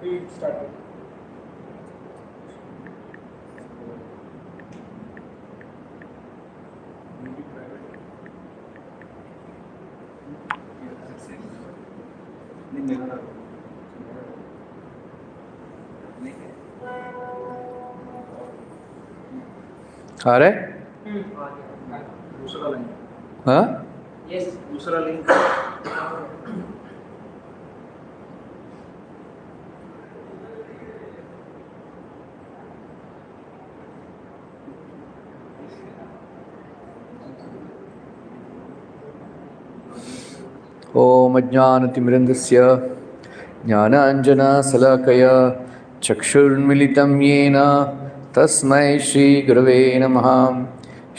We started. आ रहा है? दूसरा लिंक. हाँ? Yes. दूसरा लिंक. ओम अज्ञानतिमिरन्दस्य ज्ञानाञ्जनशलाकया चक्षुर्मिलितं येन तस्मै श्रीगुरवे नमः.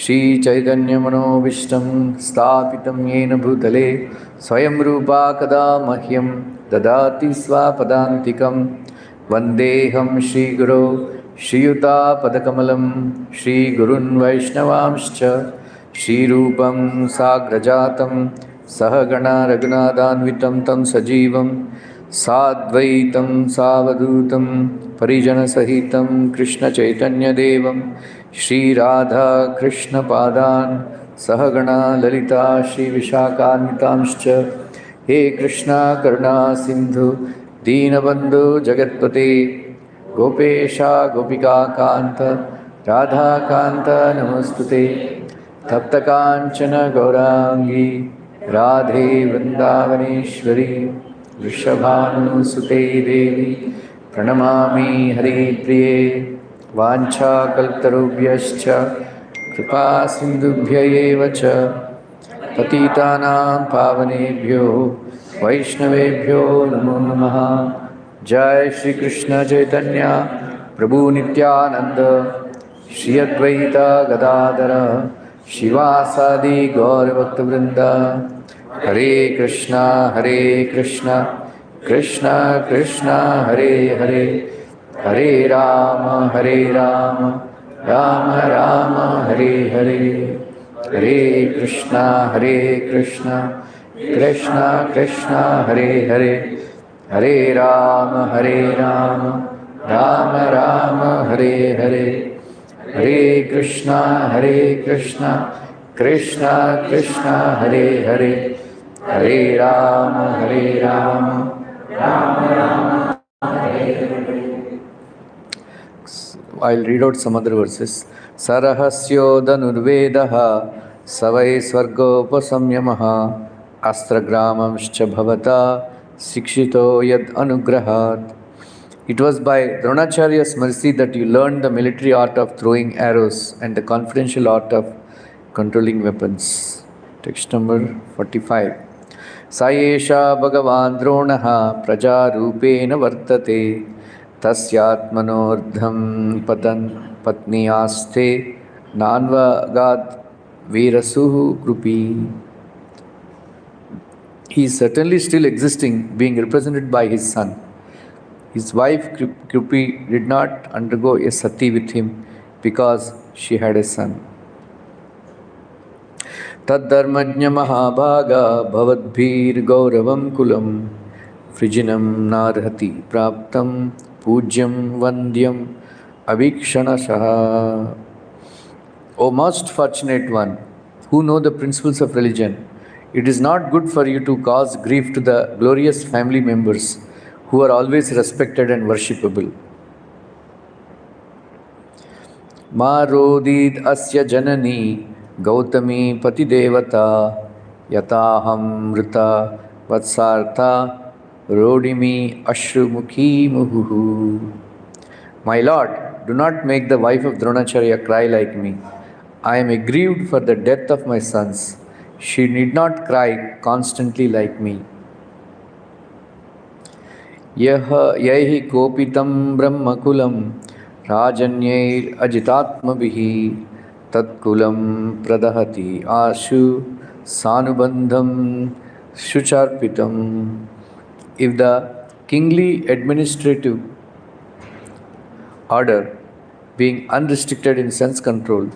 श्रीचैतन्यमनोभीष्टं स्थापितं येन भूतले स्वयं रूपा कदा मह्यं ददाति स्वपदान्तिकं. वन्देऽहं श्रीगुरो श्रीयुतापदकमलं श्रीगुरुन् वैष्णवांश्च श्रीरूपं साग्रजातं सहगणा रघुनाथान्वितं तं सजीवं साद्वैतं सावधूतं परिजनसहितं कृष्णचैतन्यदेवं श्रीराधाकृष्णपादान् सहगणा ललिता श्रीविशाखान्वितांश्च. हे कृष्णा करुणा सिन्धु दीनबन्धु जगत्पते गोपेशा गोपिकान्त राधाकान्त नमोस्तुते. तप्तकाञ्चन गौराङ्गी राधे वृन्दावनेश्वरी वृषभानुसुते देवी प्रणमामि हरिप्रिये. वाञ्छाकल्पतरुभ्यश्च कृपा सिन्धुभ्य एव च पतितानां पावनेभ्यो वैष्णवेभ्यो नमो नमः. जय श्री कृष्ण चैतन्य प्रभु नित्यानंद श्री अद्वैत गदाधर शिवासादि गौरभक्तवृंद. हरे कृष्णा कृष्णा कृष्णा हरे हरे हरे राम राम राम हरे हरे. हरे कृष्णा कृष्णा कृष्णा हरे हरे हरे राम राम राम हरे हरे. हरे Krishna Krishna Krishna Hare Hare Hare Ram Ram Ram Hare Hare. I'll read out some other verses. Sarahasyo dhanurvedah savai swargopasamyamaha astragramamscha bhavata sikshito yad anugrahat. It was by Dronacharya's mercy that you learned the military art of throwing arrows and the confidential art of controlling weapons. Text number 45. Sayesha Bhagavan Dronaha Prajarupena Vartate Tasyatmanordham Patan Patniyaste Nanvagad Virasuhu Krupi. He is certainly still existing, being represented by his son. His wife Krupi did not undergo a sati with him because she had a son. Taddharmajna mahabhaga bhavadbhir gauravam kulam frijinam narhati praptam pujyam vandyam avikshanashaha. O most fortunate one, who know the principles of religion, it is not good for you to cause grief to the glorious family members who are always respected and worshipable. Marodid asya janani gautami pati devata yataham mrita vatsartha rodimi ashrumukhi muhuhu. My Lord, do not make the wife of Dronacharya cry like me. I am aggrieved for the death of my sons. She need not cry constantly like me. Yahi kopitam brahmakulam rajanyair ajitatmabihi tatkulam pradahati ashu sanubandham shucharpitam. If the kingly administrative order, being unrestricted in sense control,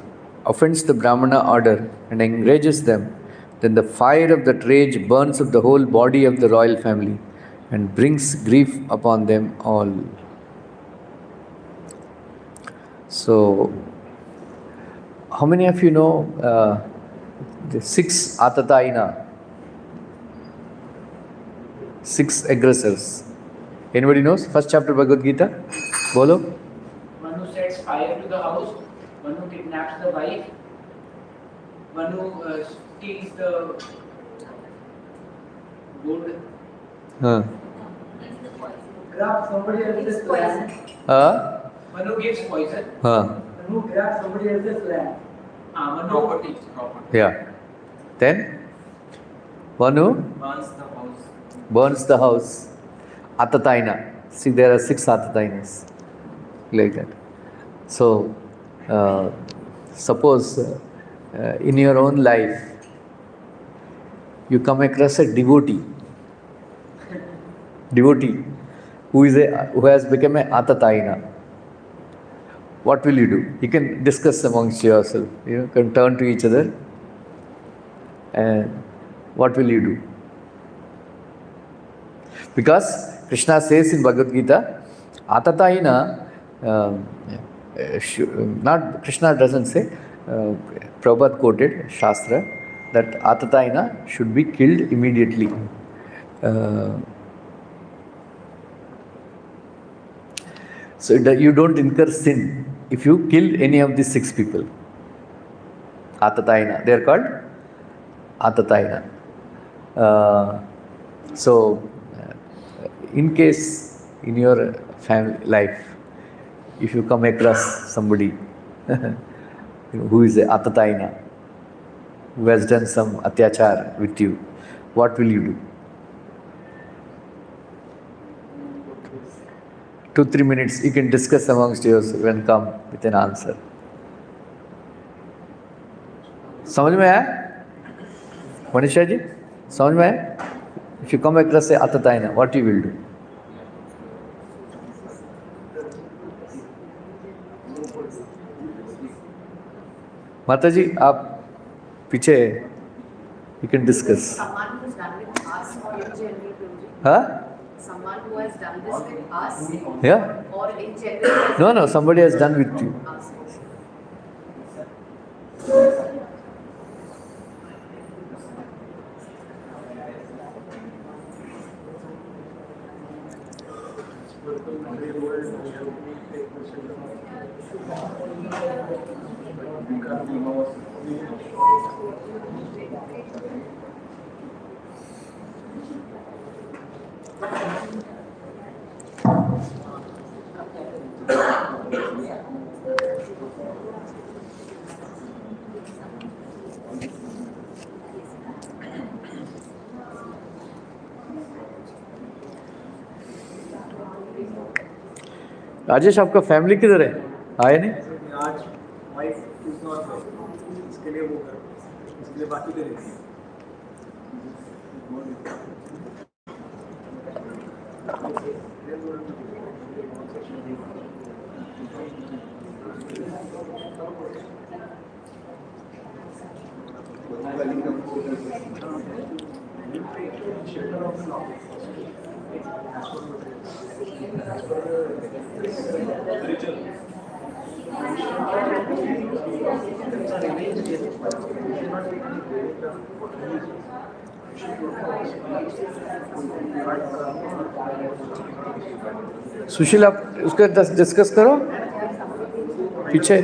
offends the Brahmana order and enrages them, then the fire of that rage burns up the whole body of the royal family, and brings grief upon them all. So, how many of you know the 6 Atataina? 6 aggressors. Anybody knows? First chapter Bhagavad Gita. Bolo. One who sets fire to the house, one who kidnaps the wife, one who steals the gold. Grabs somebody else's land. One who gives poison. One who grabs somebody else's land. One who property. Yeah. Then one who burns the house. Atataina. See, there are 6 Atatainas. Like that. So, suppose in your own life, you come across a devotee who has become an Atataina. What will you do? You can discuss amongst yourself. You can turn to each other. And what will you do? Because Krishna says in Bhagavad Gita, Atataina, not Krishna doesn't say, Prabhupada quoted Shastra that Atataina should be killed immediately. So you don't incur sin if you kill any of these 6 people. Atataina. They are called Atataina. So, in case in your family life, if you come across somebody who is a Atataina, who has done some atyachar with you, what will you do? 2-3 minutes you can discuss amongst yourself and come with an answer. समझ में आया मनीषा जी? समझ में आया? If you come across a Atataina, what you will do? माता जी आप पीछे, you can discuss. Someone who's done with us or in general, Huh? someone who has done this with us Yeah? or in general. No, somebody has done with you. Us. Rajesh आपका family किधर है? आए नहीं? आज wife is not इसके लिए वो कर, इसके लिए बाकी करेगी. सुशील आप उसका डिस्कस करो पीछे.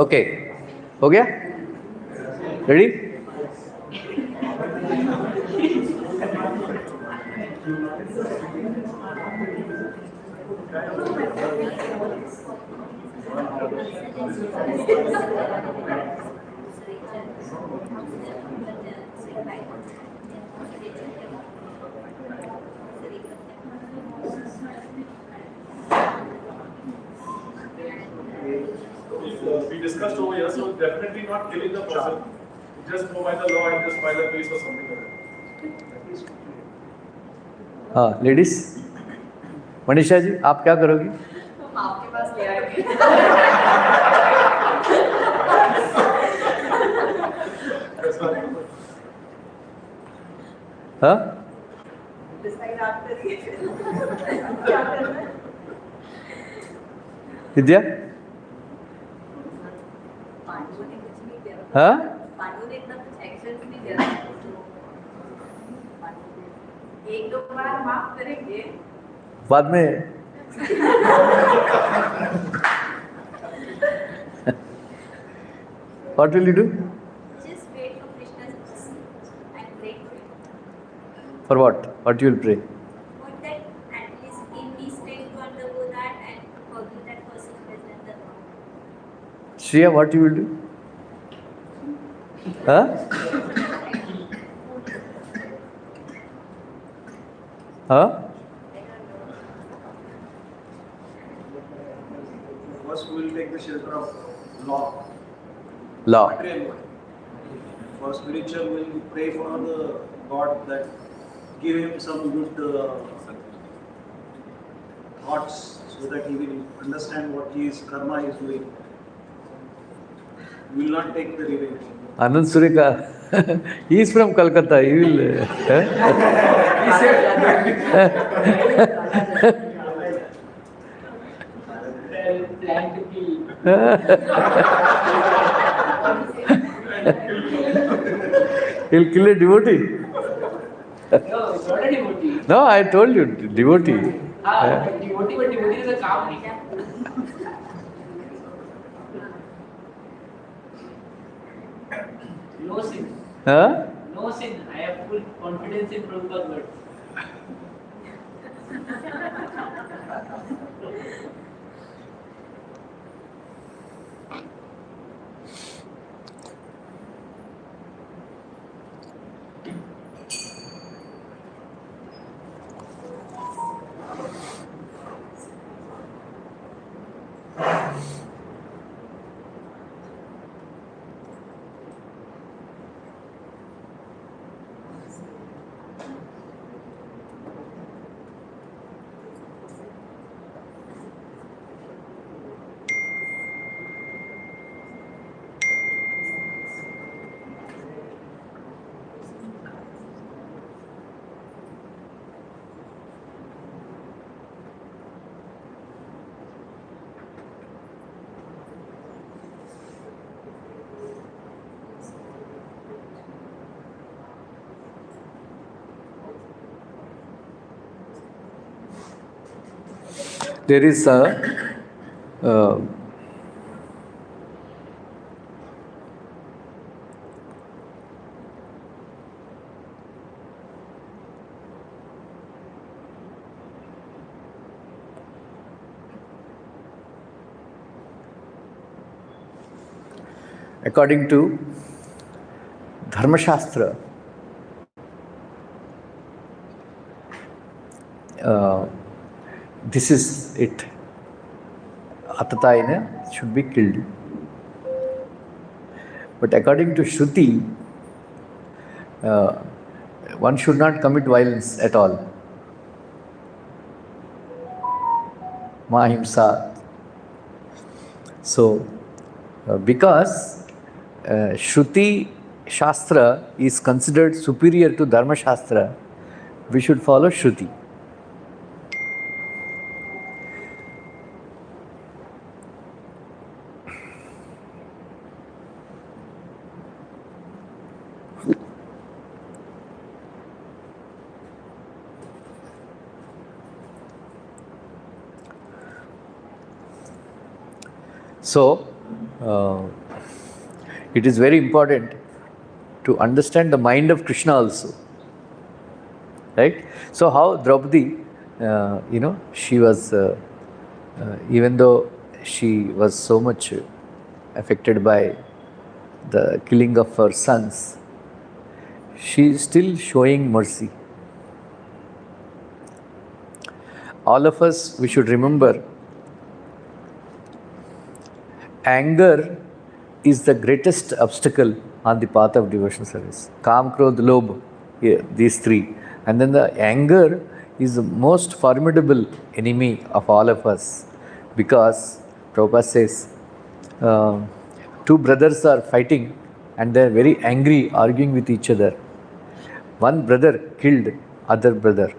ओके, हो गया? Ready? discussed over here, so definitely not killing the person. Just go by the law and just file a case or something like that. Ladies, Manisha ji आप क्या करोगी? हम आपके पास ले आएंगे। हाँ? डिसाइड आप करिए क्या करना है। विद्या? पांडवों ने कुछ नहीं किया। हाँ? पांडवों ने इतना कुछ एक्शन नहीं किया। एक दो बार माफ करेंगे। बाद में What will you do? Just wait for Krishna's mercy and pray for it. For what? What you will pray? For that, at least in his strength to undergo that and forgive that person who has done the wrong. Shreya, what you will do? Huh? Huh? First, we will take the shelter of law. Law. Material world. For spiritual, we will pray for the God that give him some good thoughts so that he will understand what his karma is doing. We will not take the revenge. Anand Surika, he is from Calcutta. He will. Plan to kill. He'll kill a devotee. No, it's not a devotee. No, I told you, devotee. But devotee is a calm nature. No sin. Huh? No sin. I have full confidence in Prabhupada's words. There is according to Dharma Shastra, this is it. Atataina should be killed. But according to Shruti, one should not commit violence at all. Mahimsa. So, because Shruti Shastra is considered superior to Dharma Shastra, we should follow Shruti. So, it is very important to understand the mind of Krishna also. Right? So, how Draupadi, she was, even though she was so much affected by the killing of her sons, she is still showing mercy. All of us, we should remember, anger is the greatest obstacle on the path of devotional service. Kam, Krodh, Lobh, these three. And then the anger is the most formidable enemy of all of us, because Prabhupada says, two brothers are fighting and they are very angry, arguing with each other. One brother killed other brother.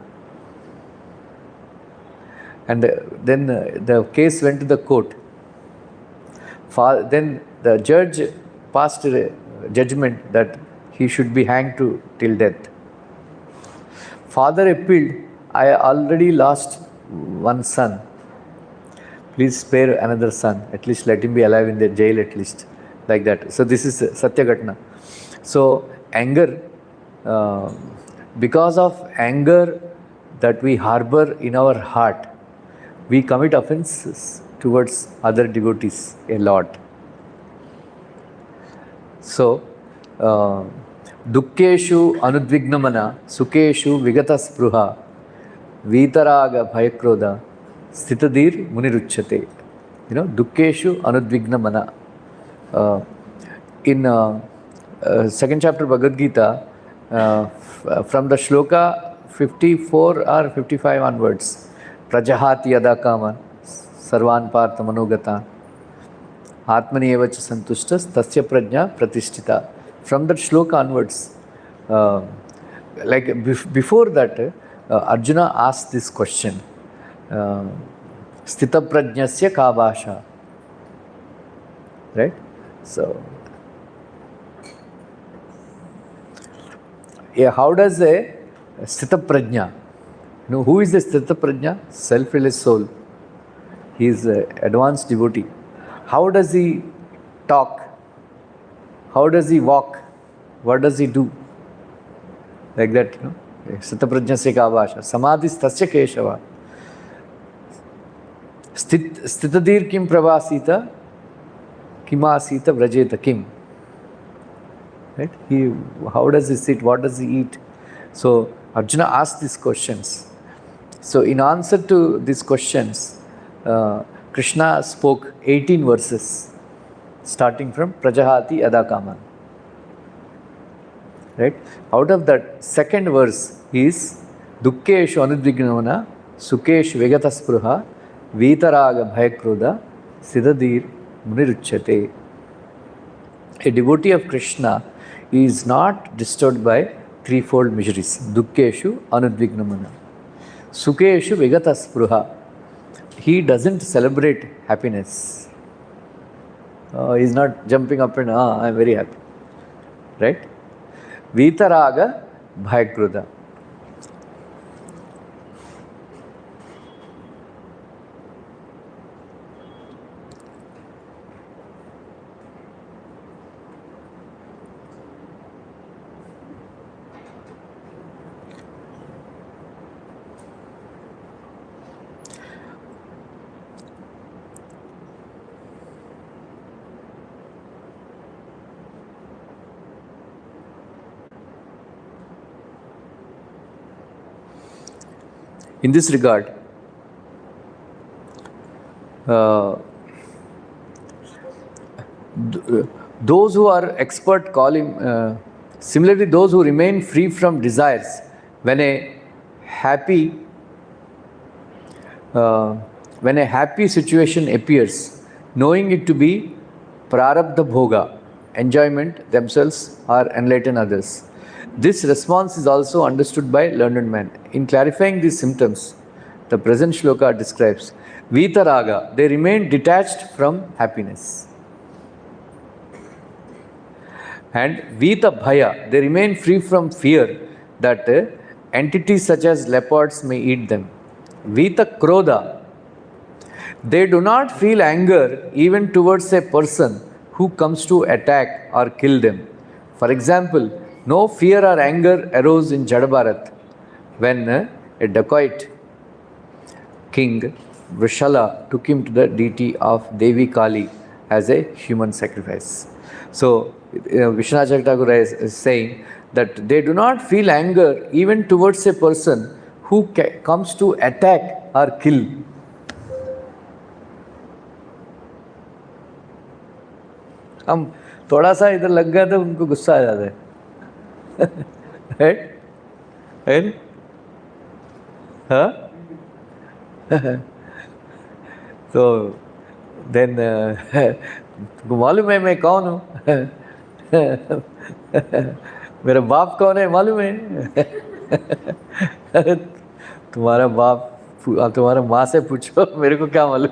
And then the case went to the court. Then the judge passed a judgment that he should be hanged till death. Father appealed, I already lost one son. Please spare another son. At least let him be alive in the jail at least. Like that. So this is Satya Ghatna. So anger, because of anger that we harbor in our heart, we commit offenses towards other devotees a lot. So, dukkeshu anudvignamana, sukeshu vigata spruha, vitaraga bhayakroda, stitadir muniruchyate. Dukkeshu anudvignamana. In second chapter Bhagavad Gita, from the shloka 54 or 55 onwards, prajahati yada kaman, sarvan partha manogata, atmani evacha santushtas, tasya prajna pratishtita. From that shloka onwards, before that, Arjuna asked this question, sthita prajnasya ka bhasha. Right? So, how does a sthita prajna, who is the sthita prajna? Self-released soul. He is an advanced devotee. How does he talk? How does he walk? What does he do? Like that, sthita prajna se ka bhasha. Samadhi stasya keshava. Stitadir kim pravasita, kimasita vrajeta kim. Right? How does he sit? What does he eat? So Arjuna asked these questions. So in answer to these questions, Krishna spoke 18 verses, starting from Prajahati Adakaman. Right? Out of that, second verse is Dukkeshu Anudvignamana, Sukeshu Vegata Spruha, Vitaraga Bhayakroda, Siddhadir Muniruchyate. A devotee of Krishna is not disturbed by threefold miseries. Dukkeshu Anudvignamana. Sukeshu Vigata Spruha. He doesn't celebrate happiness. He's not jumping up and, I'm very happy. Right? Vitaraga Bhayakroda. In this regard, those who are expert call him, similarly those who remain free from desires, when a happy situation appears, knowing it to be prarabdha bhoga, enjoyment themselves or enlighten others. This response is also understood by learned men. In clarifying these symptoms, the present shloka describes Vitaraga, they remain detached from happiness. And Vita Bhaya, they remain free from fear that entities such as leopards may eat them. Vita Krodha, they do not feel anger even towards a person who comes to attack or kill them. For example, no fear or anger arose in Jadabharat when a dacoit king, Vrishala, took him to the deity of Devi Kali as a human sacrifice. So, Vishwanath Thakur is saying that they do not feel anger even towards a person who comes to attack or kill. हम थोड़ा सा इधर लग गया तो उनको गुस्सा आ जाता है राइट? हाँ तो देन तुमको मालूम है मैं कौन हूँ? मेरा बाप कौन है मालूम है? तुम्हारा बाप तुम्हारा माँ से पूछो, मेरे को क्या मालूम।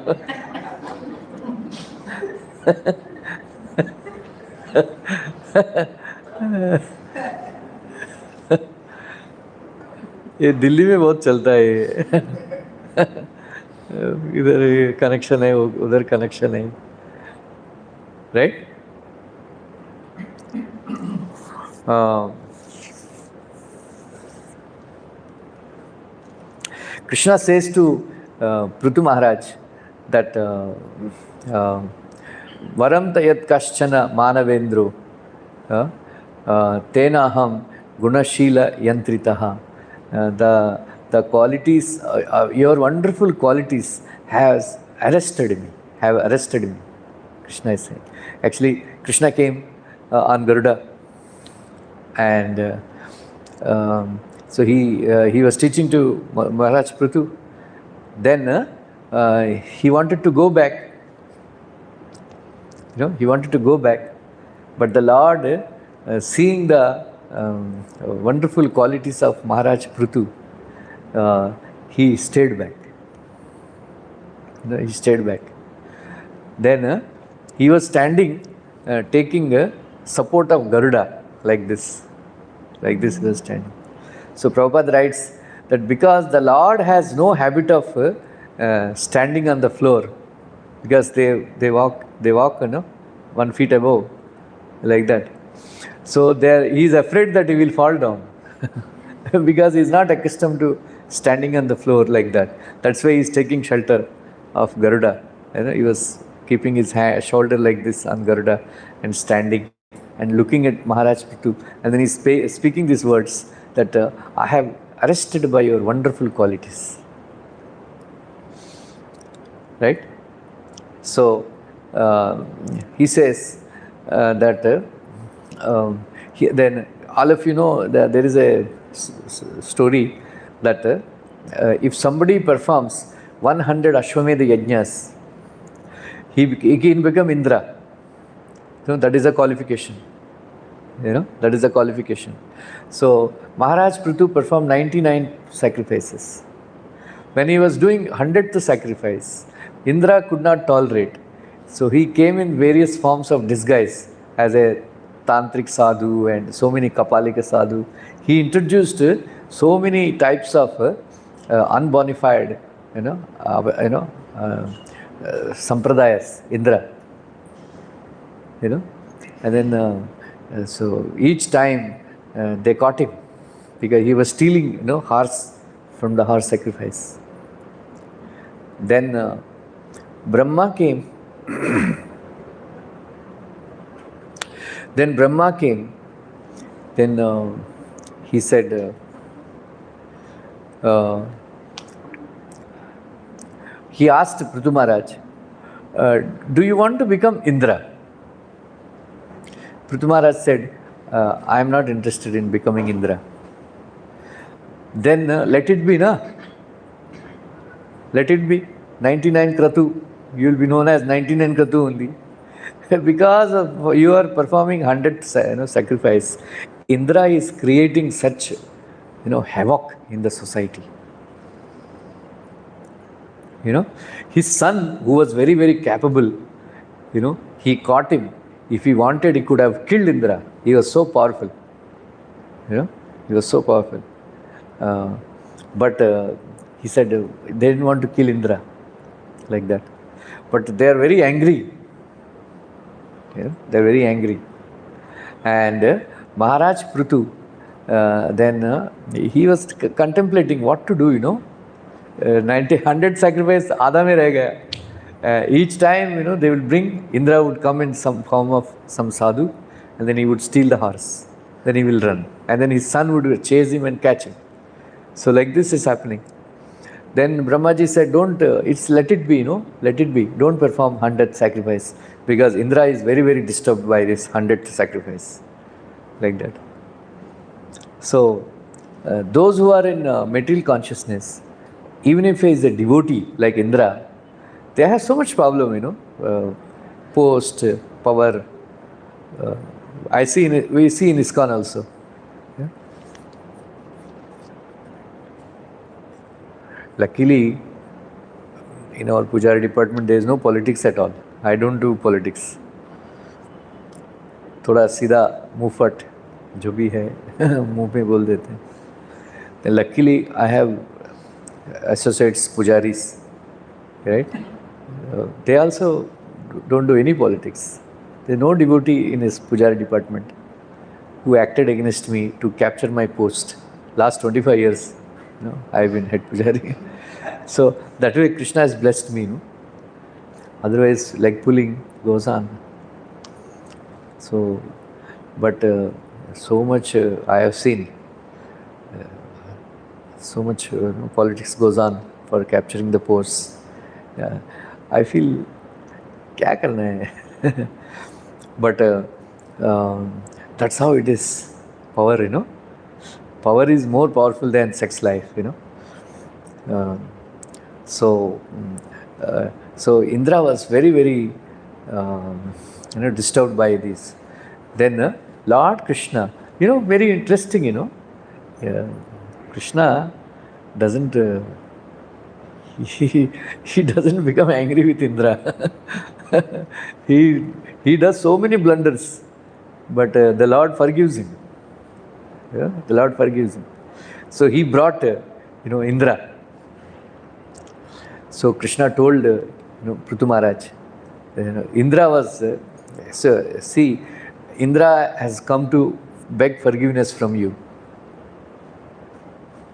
ये दिल्ली में बहुत चलता है ये। इधर ये कनेक्शन है, उधर कनेक्शन है, right? Krishna says to Prithu Maharaj that varam tayat kaschana manavendro tena aham gunashila yantritaha. The qualities, your wonderful qualities have arrested me. Krishna is saying. Actually, Krishna came on Garuda, and so he was teaching to Maharaj Prithu. Then he wanted to go back. He wanted to go back, but the Lord, seeing the wonderful qualities of Maharaj Prithu, he stayed back. He stayed back. Then he was standing, taking support of Garuda like this. Like this he was standing. So Prabhupada writes that because the Lord has no habit of standing on the floor, because they walk 1 feet above, like that. So he is afraid that he will fall down because he is not accustomed to standing on the floor like that. That's why he is taking shelter of Garuda. He was keeping his shoulder like this on Garuda and standing and looking at Maharaj Prithu, and then he is speaking these words that I have arrested by your wonderful qualities. Right? So he says that then all of you know that there is a story that if somebody performs 100 Ashwamedha Yajnas, he can become Indra. That is a qualification. That is a qualification. So Maharaj Prithu performed 99 sacrifices. When he was doing 100th sacrifice, Indra could not tolerate. So he came in various forms of disguise as a tantric sadhu and so many kapalika sadhu. He introduced so many types of unbonified, sampradayas, Indra. And then so each time they caught him because he was stealing, horse from the horse sacrifice. Then Brahma came. Then Brahma came. Then he said, he asked Prithu Maharaj, do you want to become Indra? Prithu Maharaj said, I am not interested in becoming Indra. Then let it be, na? Let it be. 99 Kratu. You will be known as 99 Kratu only. Because of you are performing 100 sacrifice. Indra is creating such havoc in the society. His son, who was very, very capable, he caught him. If he wanted, he could have killed Indra. He was so powerful. He was so powerful. But he said they didn't want to kill Indra like that. But they are very angry. They are very angry. And Maharaj Prithu, then he was contemplating what to do, 100 sacrifice, Adha mein reh gaya. Each time, they will bring, Indra would come in some form of some sadhu, and then he would steal the horse. Then he will run. And then his son would chase him and catch him. So like this is happening. Then Brahmaji said, don't, it's let it be, let it be. Don't perform 100th sacrifice because Indra is very, very disturbed by this 100th sacrifice. Like that. So, those who are in material consciousness, even if he is a devotee like Indra, they have so much problem, post, power. We see in ISKCON also. Yeah? Luckily, in our Pujari department, there is no politics at all. I don't do politics. थोड़ा सीधा मुंहफट जो भी है मुंह पे बोल देते हैं. Luckily, I have associates pujaris, right? They also don't do any politics. There is no devotee in his pujari department who acted against me to capture my post. Last 25 years, I have been head pujari. So that way Krishna has blessed me. Otherwise, leg pulling goes on. So, but so much I have seen. So much politics goes on for capturing the posts. Yeah. I feel, क्या करना है? But that's how it is. Power, Power is more powerful than sex life, So Indra was very, very, disturbed by this. Then Lord Krishna, very interesting, Krishna doesn't, he doesn't become angry with Indra. He does so many blunders, but the Lord forgives him. Yeah? The Lord forgives him. So he brought, Indra. So Krishna told, Prithu Maharaj, Indra was, see, Indra has come to beg forgiveness from you.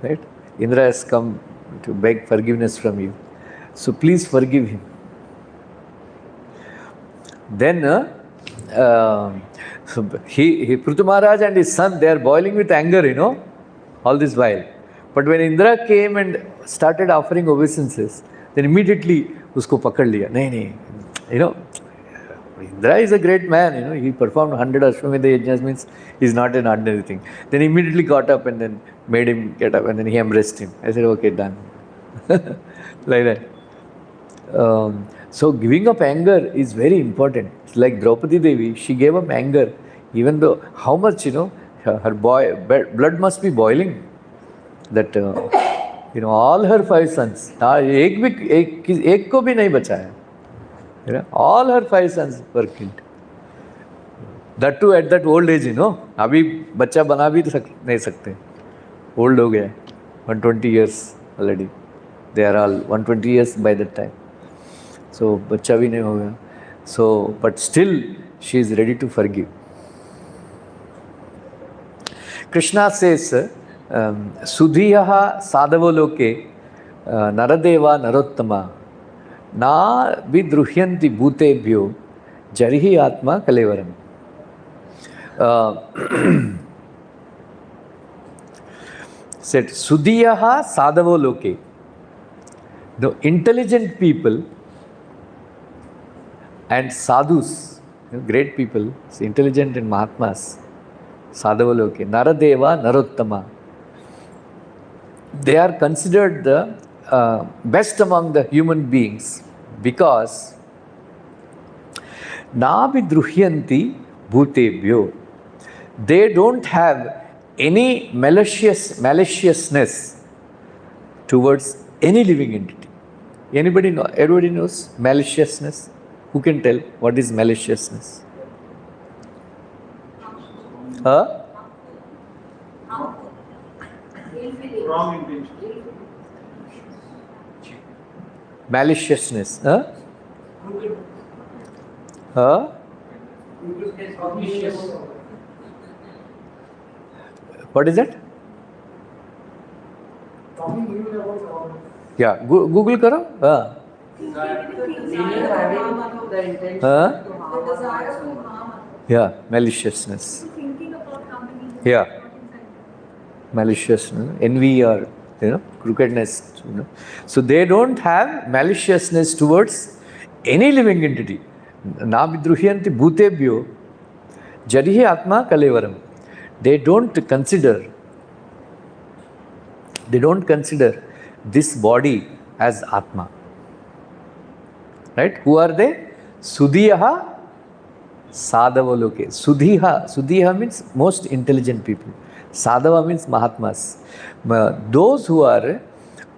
Right? Indra has come to beg forgiveness from you. So please forgive him. Then Prithu Maharaj and his son, they are boiling with anger, all this while. But when Indra came and started offering obeisances, then immediately usko pakad liya. Nahi, Indra is a great man, he performed 100 Ashwamedha Yajnas, means he's not an ordinary thing. Then he immediately got up and then made him get up and then he embraced him. I said, okay, done. Like that. So giving up anger is very important. It's like Draupadi Devi, she gave up anger, even though how much, her blood must be boiling. That, all her 5 sons, एक को भी नहीं बचाया. All her 5 sons were killed. That too at that old age, अभी बच्चा बना भी नहीं सकते. Old हो गया, 120 years already. They are all 120 years by that time. So बच्चा भी नहीं हो गया. So, but still she is ready to forgive. Krishna says, Sudhiyaha sadhavo loke naradeva narottama na vidruhyanti bhutebhyo jarihi atma kalevaram. Said Sudhiyaha sadhavo loke. The intelligent people and sadhus, great people, intelligent and mahatmas, sadhava loke, naradeva narottama. They are considered the best among the human beings because na vidruhyanti bhutebhyo. They don't have any maliciousness towards any living entity. Everybody knows maliciousness? Who can tell what is maliciousness? Wrong intention. Maliciousness. What is that? Yeah, Google karo. Yeah, maliciousness. Yeah, maliciousness, envy or crookedness. So they don't have maliciousness towards any living entity. Na vidruhyanti bhutebhyo jarihi atma kalevaram. They don't consider this body as Atma. Right? Who are they? Sudhiyaha Sadhavaloke. Sudhiha means most intelligent people. Sadhava means Mahatmas. Those who are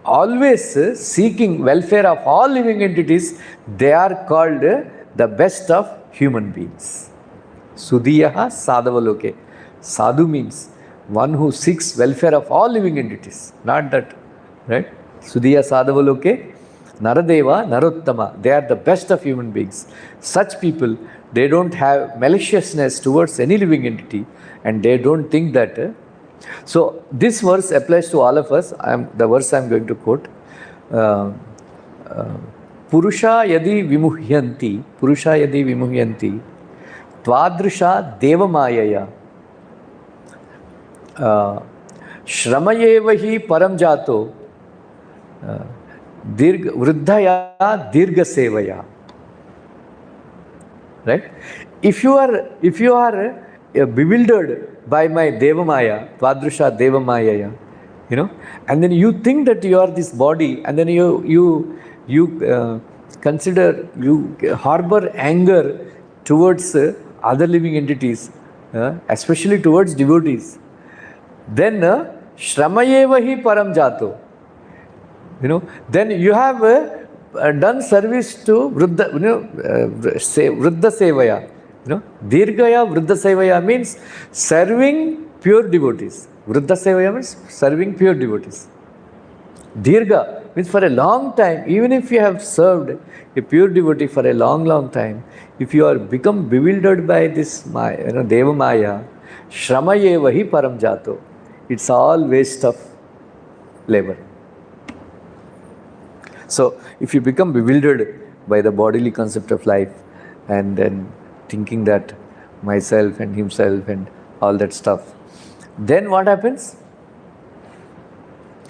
always seeking welfare of all living entities, they are called the best of human beings. Sudhiyaha Sadhavaloke. Sadhu means one who seeks welfare of all living entities. Not that, right? Sudhiya Sadhavaloke, Naradeva, Narottama. They are the best of human beings. Such people, they don't have maliciousness towards any living entity, and they don't think that. So this verse applies to all of us. The verse I am going to quote. Purusha yadi vimuhyanti, tvadrisha devamayaya. Shramayeva hi param jato vruddhaya dirgha sevaya. Right? If you are bewildered by my devamaya, tvadrisha devamaya, and then you think that you are this body, and then you consider, you harbor anger towards other living entities, especially towards devotees, then shramayeva hi param jato. Then you have done service to Vruddha, Vruddha Sevaya. Dirgaya Vruddha Sevaya means serving pure devotees. Vruddha Sevaya means serving pure devotees. Dirgha means for a long time, even if you have served a pure devotee for a long time, if you are become bewildered by this Deva Maya, Shramayeva hi param jato. It's all waste of labor. So, if you become bewildered by the bodily concept of life and then thinking that myself and himself and all that stuff, then what happens?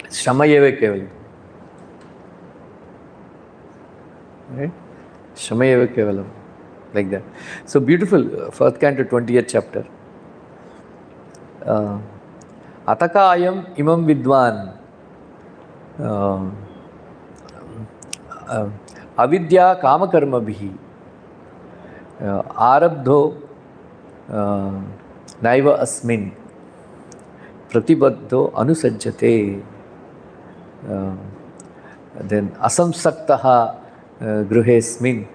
Shamayeva kevalam. Right? Shamayeva kevalam. Like that. So beautiful, 4th canto, 20th chapter. Ataka ayam imam vidwan avidya kamakarma bhi arabdho naiva asmin pratibadho anusajjate then asamsaktaha gruhesmin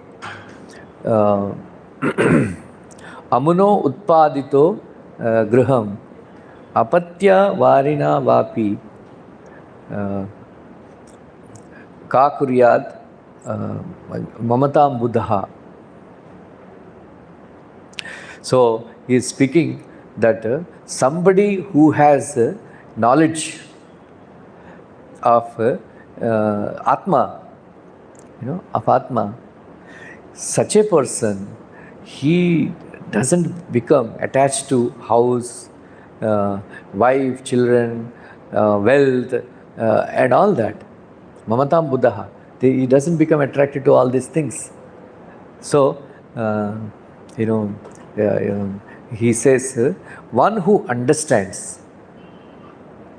amuno utpadito gruham apatya varina vapi kakuryad mamatam buddha. So he is speaking that somebody who has knowledge of Atma, of Atma, such a person, he doesn't become attached to house, wife, children, wealth, and all that. Mamatam buddha. He doesn't become attracted to all these things. So, he says, one who understands,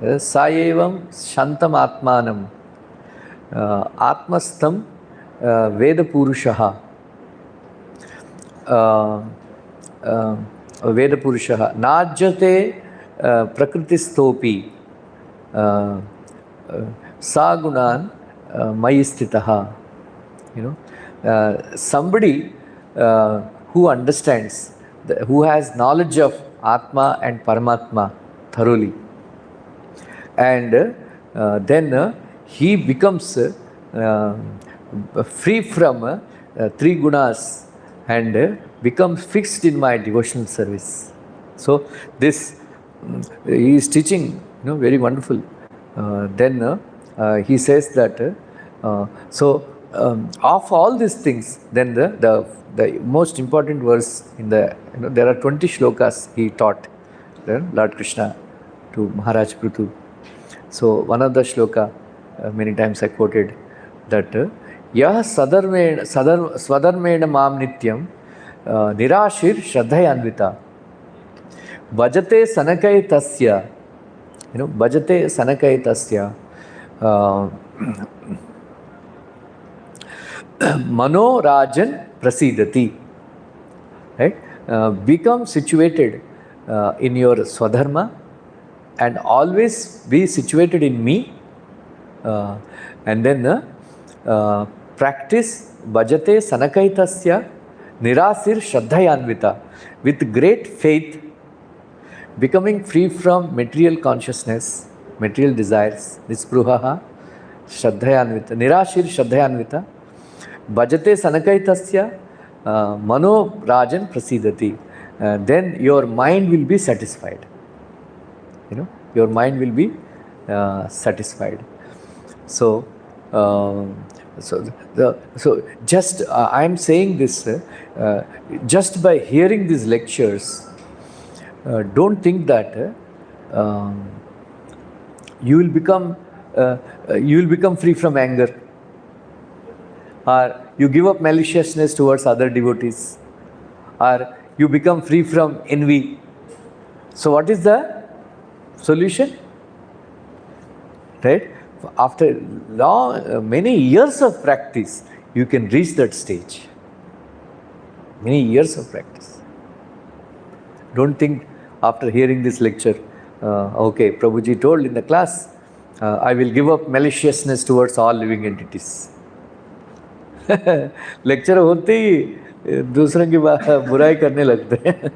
sayevam shantam atmanam atmastam veda purushaha veda purushaha najyate prakritistopi sagunan mayistitaha. Somebody who understands, who has knowledge of Atma and Paramatma thoroughly, and then he becomes free from three gunas and becomes fixed in my devotional service. So this he is teaching, very wonderful. Then he says that of all these things, then the most important verse in the, there are 20 shlokas he taught, Lord Krishna to Maharaj Prithu. So one of the shloka, many times I quoted that yah swadarmena mam nityam nirashir shraddhayanvita bhajate sanakai tasya, bhajate sanakai tasya mano rajan prasidati. Right? Become situated in your swadharma and always be situated in me, and then practice bhajate sanakaitasya nirasir shraddhayanvita, with great faith, becoming free from material consciousness, material desires, nispruhaha shraddhayanvita, nirashir shraddhayanvita, bhajate sanakaitasya mano rajan prasidati. Then your mind will be satisfied. Your mind will be satisfied. So just I am saying this just by hearing these lectures. Don't think that you will become free from anger, or you give up maliciousness towards other devotees, or you become free from envy. So what is the solution? Right? After many years of practice, you can reach that stage. Many years of practice. Don't think after hearing this lecture, okay, Prabhuji told in the class, I will give up maliciousness towards all living entities. Lecture होते ही दूसरों की बुराई करने लगते हैं.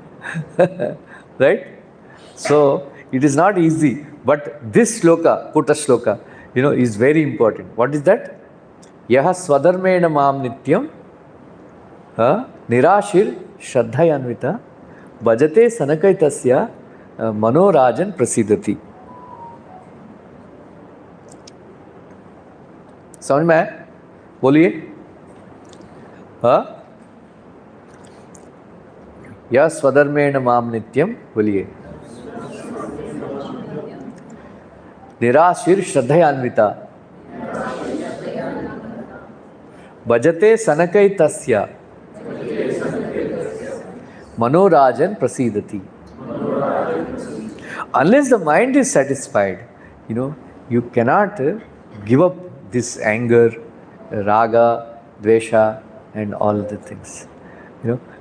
Right? So it is not easy, but this shloka, Putta shloka, is very important. What is that? Yaha swadarmena mam nityam nirashir shraddhayanvita bhajate sanakaitasya mano rajan prasidati. समझ में आया? बोलिए. या स्वधर्मेण माम नित्यम, बोलिए. निराशीर श्रद्धयान्विता भजते सनकै तस्य मनोराजन प्रसीदति. Unless the mind is satisfied, you cannot give up this anger, raga, dvesha, and all the things.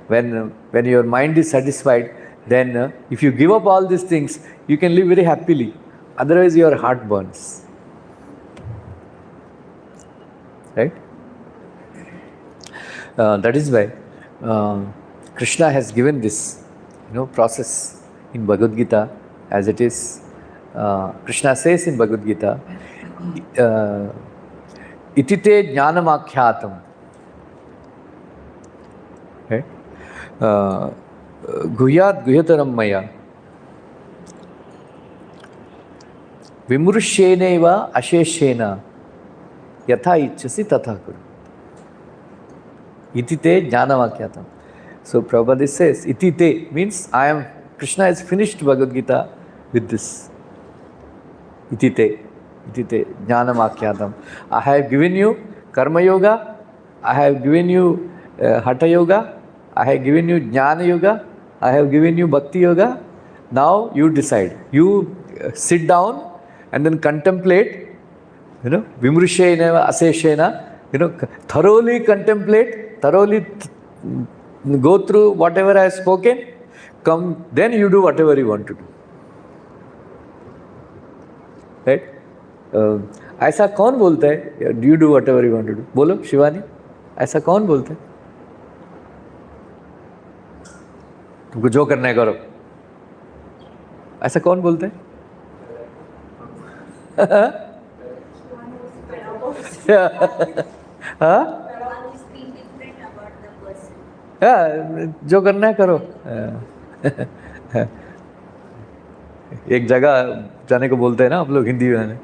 When your mind is satisfied, then if you give up all these things, you can live very happily. Otherwise, your heart burns. Right? That is why Krishna has given this, process in Bhagavad Gita as it is. Krishna says in Bhagavad Gita, itite jnanamakyatam. Right? Guhyat guhyataram maya vimurshyeneva asheshena yatha ichchasi tatha kuru. Itite jnanamakyatam. So Prabhupada says, itite means Krishna has finished Bhagavad Gita with this. Itite jnanamakyatam. I have given you karma yoga, I have given you hatha yoga, I have given you jnana yoga, I have given you bhakti yoga. Now you decide. You sit down and then contemplate, vimrushena aseshena, thoroughly contemplate, thoroughly go through whatever I have spoken. Come, then you do whatever you want to do. Right? ऐसा कौन बोलता है? Do you do whatever you want to do? बोलो शिवानी, ऐसा कौन बोलता है? तुमको जो करना है करो. ऐसा कौन बोलता है? जो करना है करो. एक जगह जाने को बोलते हैं ना आप लोग हिंदी में.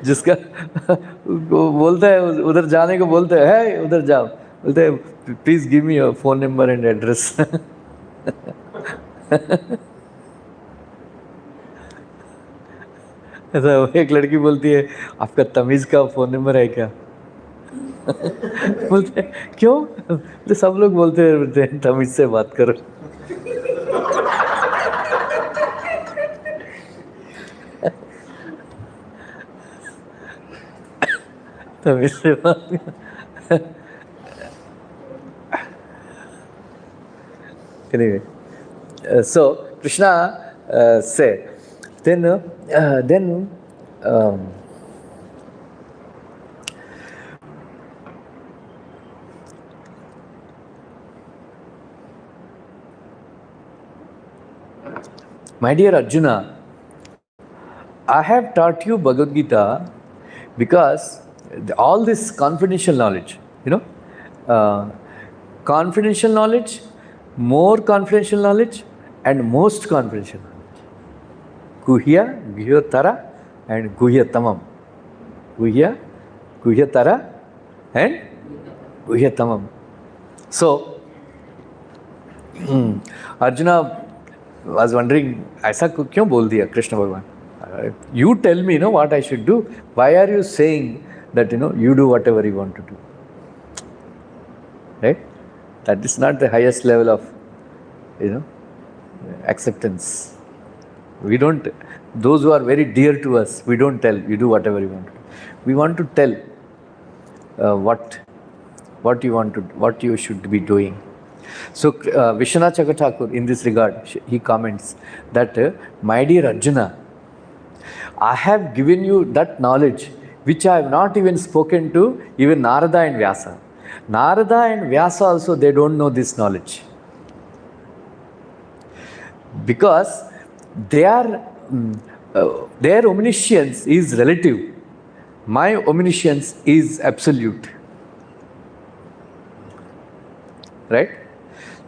जिसका बोलता है उधर जाने को बोलते हैं, उधर जाओ. Please give me your phone number and address. ऐसा एक लड़की बोलती है आपका तमीज़ का फ़ोन नंबर है क्या? बोलते क्यों? तो सब लोग बोलते हैं तमीज़ से बात करो. तमीज़ से बात. Anyway, so Krishna said, then my dear Arjuna, I have taught you Bhagavad Gita because all this confidential knowledge, confidential knowledge, more confidential knowledge, and most confidential knowledge. Guhya, Guhyatara, and Guhyatamam. Guhya, Guhyatara, and Guhyatamam. So, Arjuna was wondering, ऐसा क्यों बोल दिया कृष्ण भगवान? You tell me, what I should do. Why are you saying that, you do whatever you want to do? Right? That is not the highest level of, acceptance. We don't, those who are very dear to us, we don't tell, you do whatever you want to do. We want to tell what you want to, what you should be doing. So Vishwanath Chakravarti in this regard, he comments that, my dear Arjuna, I have given you that knowledge which I have not even spoken to even Narada and Vyasa. Narada and Vyasa also, they don't know this knowledge. Because their omniscience is relative. My omniscience is absolute. Right?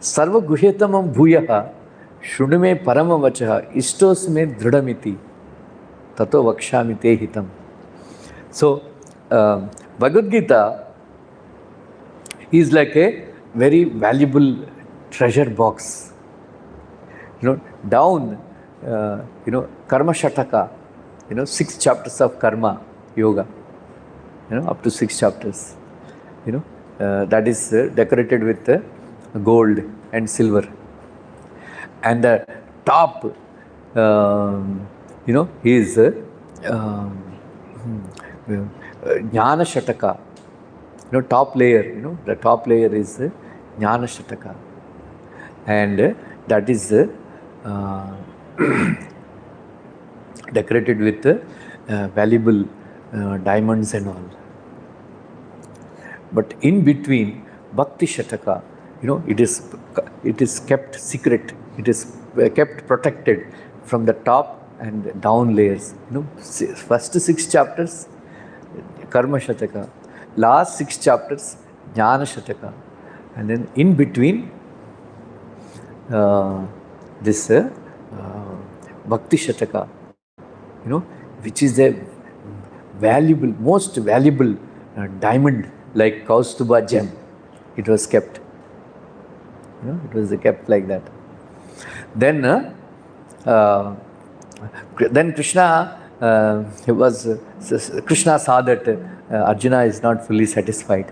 Sarva guhyatamam bhuyaha shrunume parama vachaha istosme dridamiti tato vakshami te hitam. So, Bhagavad Gita is like a very valuable treasure box. Down, Karma Shataka, 6 chapters of Karma Yoga, up to 6 chapters, that is decorated with gold and silver. And the top, is Jnana Shataka, top layer, the top layer is Jnana Shataka. And that is decorated with valuable diamonds and all. But in between, Bhakti Shataka, it is kept secret. It is kept protected from the top and down layers. First 6 chapters, Karma Shataka. Last 6 chapters, Jnana Shataka. And then in between, this Bhakti Shataka, which is a valuable, most valuable diamond like Kaustuba gem. It was kept. It was kept like that. Then Krishna Krishna saw that Arjuna is not fully satisfied.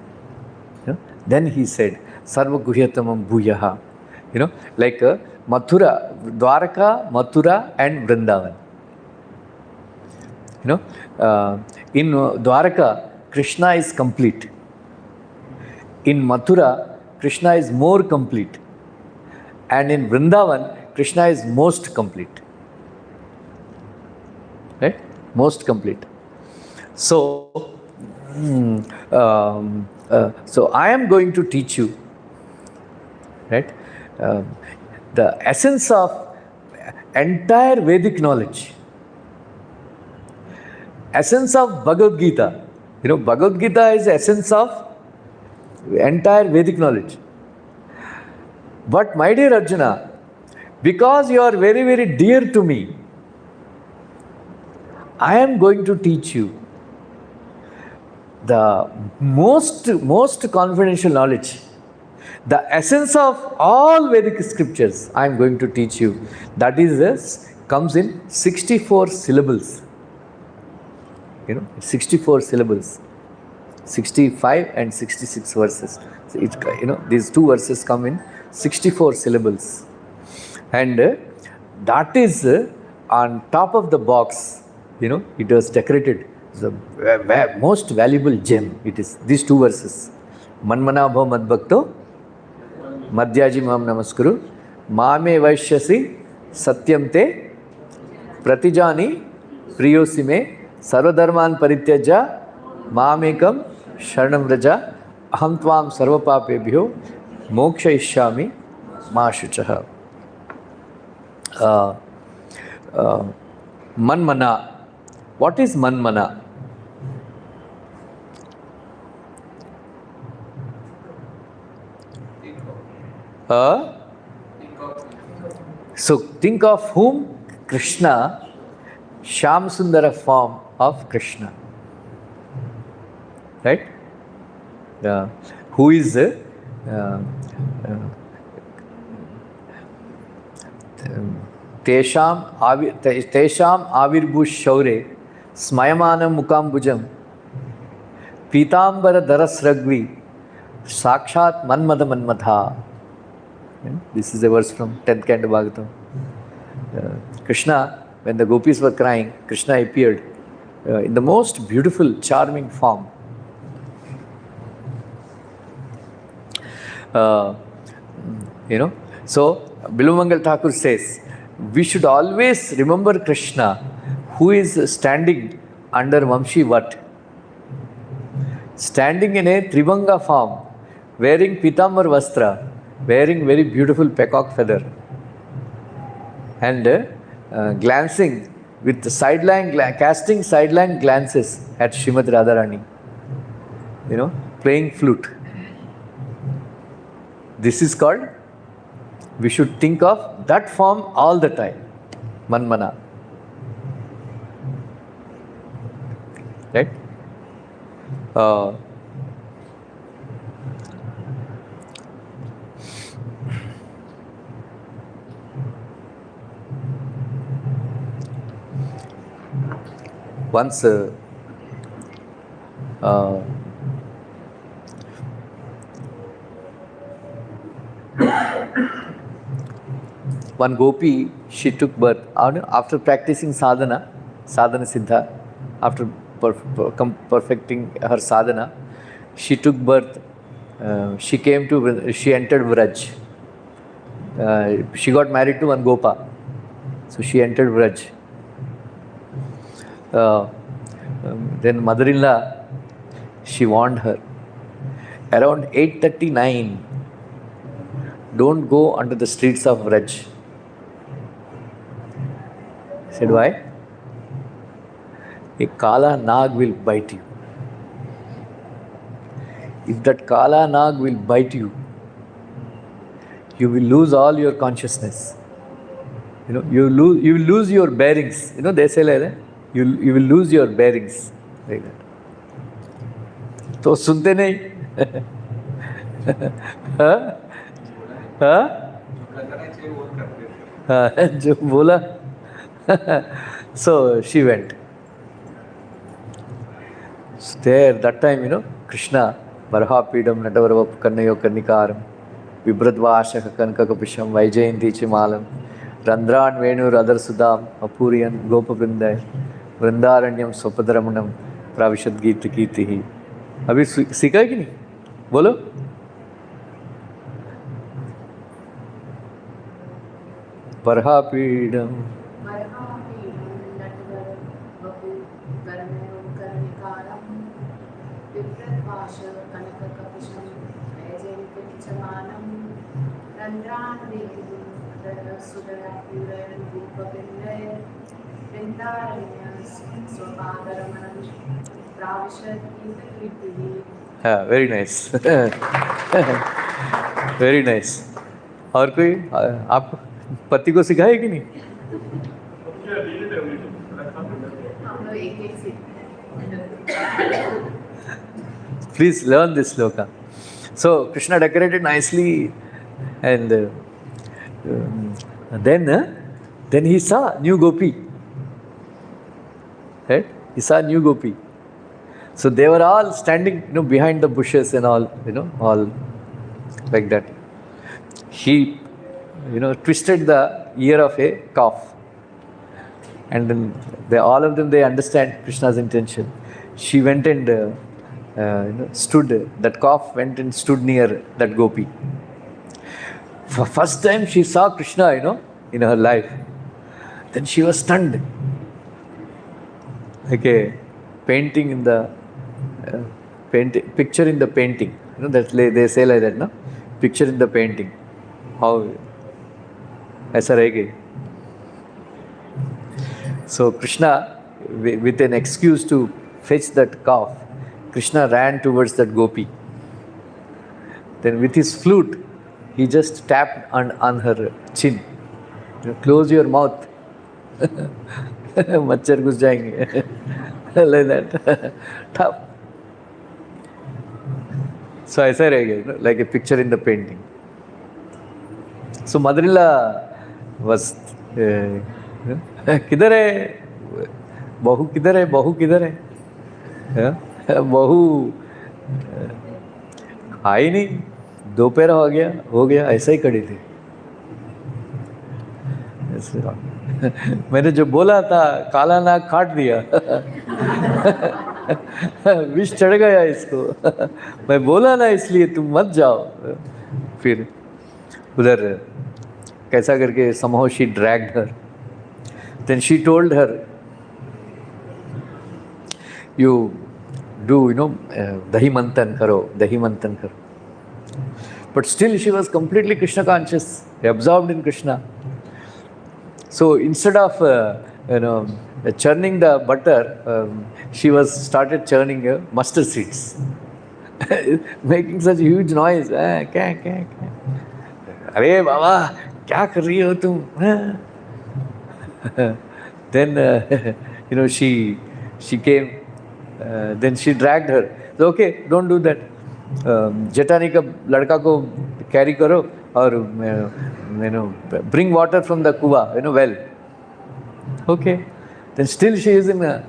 Then he said, Sarva Guhyatamam Bhuyaha. Like Mathura, Dwaraka, Mathura, and Vrindavan. In Dwaraka, Krishna is complete. In Mathura, Krishna is more complete. And in Vrindavan, Krishna is most complete. Right? Most complete. So, so I am going to teach you, right? The essence of entire Vedic knowledge. Essence of Bhagavad Gita. Bhagavad Gita is the essence of entire Vedic knowledge. But my dear Arjuna, because you are very, very dear to me, I am going to teach you the most confidential knowledge, the essence of all Vedic scriptures, I am going to teach you. That is this, comes in 64 syllables. 64 syllables, 65 and 66 verses. So these two verses come in 64 syllables, and that is on top of the box. It was decorated. The most valuable gem. It is these two verses. Manmana bhav madbhakto madhyaji mam namaskuru mame vaishyasi satyam te pratijani priyosi me sarvadharman parityaja mamekam sharanam vraja aham tvam sarvapapebhyo mokshayishyami ma shuchaha. Manmana. What is manmana? So think of whom? Krishna, Shyam Sundara form of Krishna. Right? Who is Tesham Avirbhu Shaure Smayamanam Mukambujam Pitambara Darasragvi Sakshat Manmada Manmadha. This is a verse from 10th canto Bhagavatam. Krishna, when the gopis were crying, Krishna appeared in the most beautiful, charming form. So Bilumangal Thakur says, we should always remember Krishna, who is standing under Vamshi Vat, standing in a Tribanga form, wearing Pitambar Vastra, wearing very beautiful peacock feather, and glancing with casting sideline glances at Srimad Radharani, playing flute. This is called, we should think of that form all the time, Manmana. Right? Once one gopi, she took birth after practicing sadhana siddha, after perfecting her sadhana, she took birth. She entered Vraj. She got married to one Gopa, so she entered Vraj. Then mother-in-law, she warned her, around 8:39, don't go onto the streets of Vraj. Said, why? A Kala Nag will bite you. If that Kala Nag will bite you, you will lose all your consciousness. You will lose your bearings. They say like that. You will lose your bearings. Like that. तो सुनते नहीं? जो बोला. So she went. So there, that time, Krishna, Varhapidam, Natavarva Kannayo Karnikaram, Vibradvashaka Kankakapisham, Vaijayanti Chimalam, Randran Venu Radar Sudam, Apuriyan, Gopavrindai, Vrindaranyam Swapadramanam, Pravishad Gita Kirtihi. अभी सीखा है कि नहीं? बोलो. Varhapidam. हाँ, very nice. Very nice. और कोई आप पति को सिखाए कि नहीं? Please learn this sloka. So Krishna decorated nicely, and then he saw new gopi. Right? He saw new gopi. So they were all standing, behind the bushes and all, all like that. He, twisted the ear of a calf. And then all of them, they understand Krishna's intention. She went and stood, that calf went and stood near that gopi. For first time she saw Krishna, in her life. Then she was stunned. Like a painting in the picture in the painting. That they say like that, no? Picture in the painting. How? Aisa rahegi. So Krishna, with an excuse to fetch that calf, Krishna ran towards that gopi. Then with his flute, he just tapped on her chin. Close your mouth. Machhar ghus jayenge. Like that. Tap. So aisa rahega, like a picture in the painting. So mother-in-law was, किधर है बहू, किधर है बहू, किधर है बहू आई नहीं, दोपहर हो गया ऐसा ही खड़ी थी. मैंने जो बोला था काला नाग काट दिया. विष चढ़ गया इसको. मैं बोला ना इसलिए तुम मत जाओ. फिर उधर कैसा करके somehow she dragged her. Then she told her, you do, dahi mantan karo. But still she was completely Krishna conscious, absorbed in Krishna. So instead of, churning the butter, she started churning mustard seeds. Making such huge noise. Arey Baba, kya kar rahi ho tum? Then, she came, then she dragged her. So, okay, don't do that. Jetani ka ladka ko carry karo or, bring water from the kuwa, well. Okay. Then still she is in that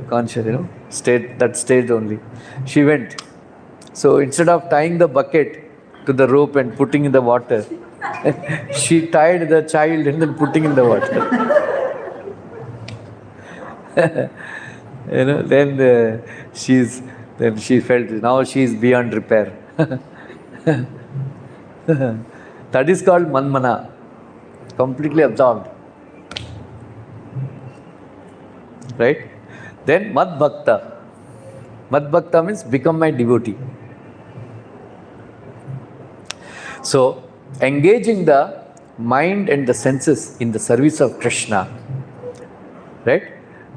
conscious, state, that stage only. She went. So instead of tying the bucket to the rope and putting in the water, she tied the child and then putting in the water. Then she felt now she is beyond repair. That is called manmana, completely absorbed. Right? Then mad bhakta. Mad bhakta means become my devotee. So engaging the mind and the senses in the service of Krishna, right?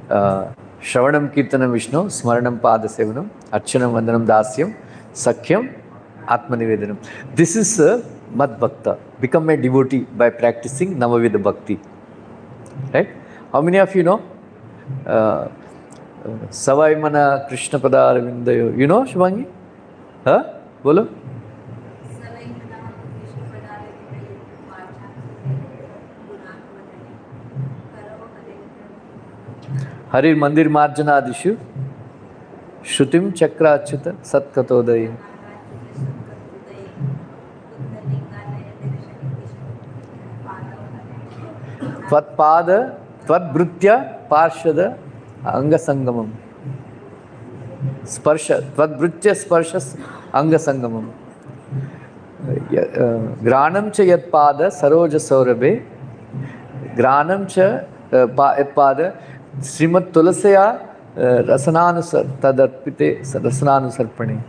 Shravanam Kirtanam Vishnu, Smaranam Padasevanam, Archanam Vandanam Dasyam, Sakhyam Atmanivedanam. This is Mad Bhakta. Become a devotee by practicing Navavidha Bhakti. Right? How many of you know? Savai Mana Krishna Padaravindayo. You know, Shubhangi? Huh? Bolo? Harir Mandir Marjanadishu Shrutim Chakrachita Satkatodaya. Tvatpada Tvatbrutya Parshada Angasangamam. Sparsha Tvatbrutya Sparshas Angasangamam. Granam cha yatpada Saroja Saurabe. Granam cha yatpada Srimad Tulasaya Rasananusar Tadarpite Rasananusarpane.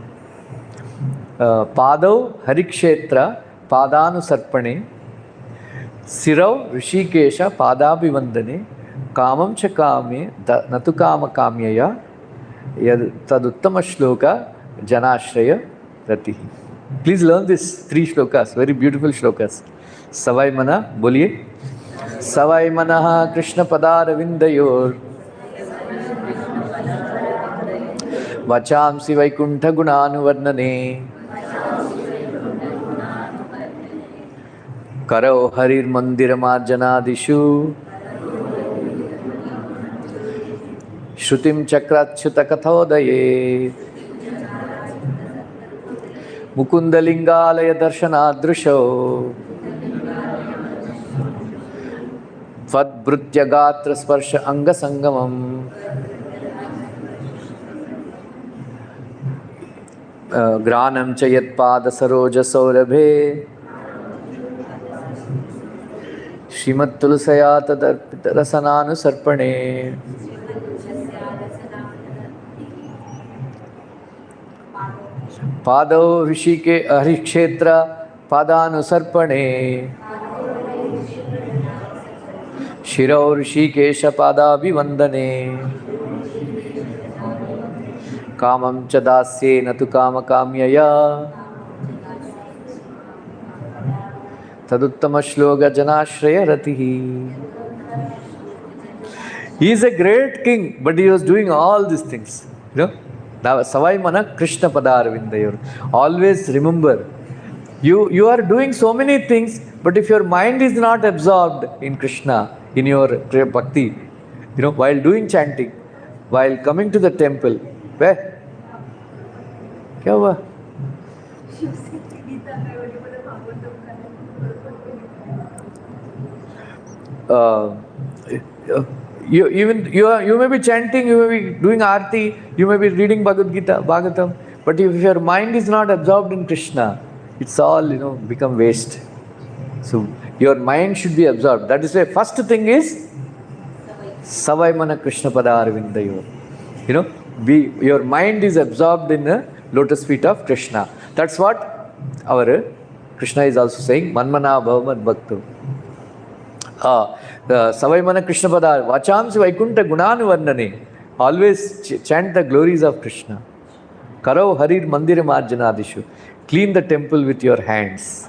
Padau Harikshetra Padanusarpane. Sirau Rishikesha Padabhivandane. Kamam cha kame natu kama kamyaya. Yad taduttama shloka janashraya ratihi. Please learn these 3 shlokas, very beautiful shlokas. Savai mana, boliye. Savai manaha Krishna padaravindayor Vachamsi Vaikuntha Gunanuvarnane Karo Harir Mandira Marjanadishu Shrutim Chakrachyuta Kathodaye Mukundalingalaya Darshanadrusho Vadbrutya Gatra Sparsha Anga Sangamam Granam Chayat Pada Saroja Saurabhe Shrimat Tulasaya Tadarpita Rasananu Sarpane Pado Rishike Harikshetra Padanu Sarpane Shiro Rishikesha Pada Vivandane Kamam Chadasye Natu Kama Kamyaya Taduttama Shloga Janashraya Ratihi. He is a great king, but he was doing all these things. You know? Now, Savai Mana Krishna Padarvindayor. Always remember, you are doing so many things, but if your mind is not absorbed in Krishna, in your bhakti, you know, while doing chanting, while coming to the temple, where? Kya hua? You may be chanting, you may be doing arti, you may be reading Bhagavad Gita, Bhagavatam, but if your mind is not absorbed in Krishna, it's all, you know, become waste. So your mind should be absorbed. That is why first thing is Savai Mana Krishna Pada Arvindayo. You know, your mind is absorbed in the lotus feet of Krishna. That's what our Krishna is also saying. Manmana Bhavamad Bhaktu. Savai Mana Krishna Pada Vachamsi Vaikuntha Gunanuvarnane. Always chant the glories of Krishna. Karo Harir Mandira Marjanadishu. Clean the temple with your hands.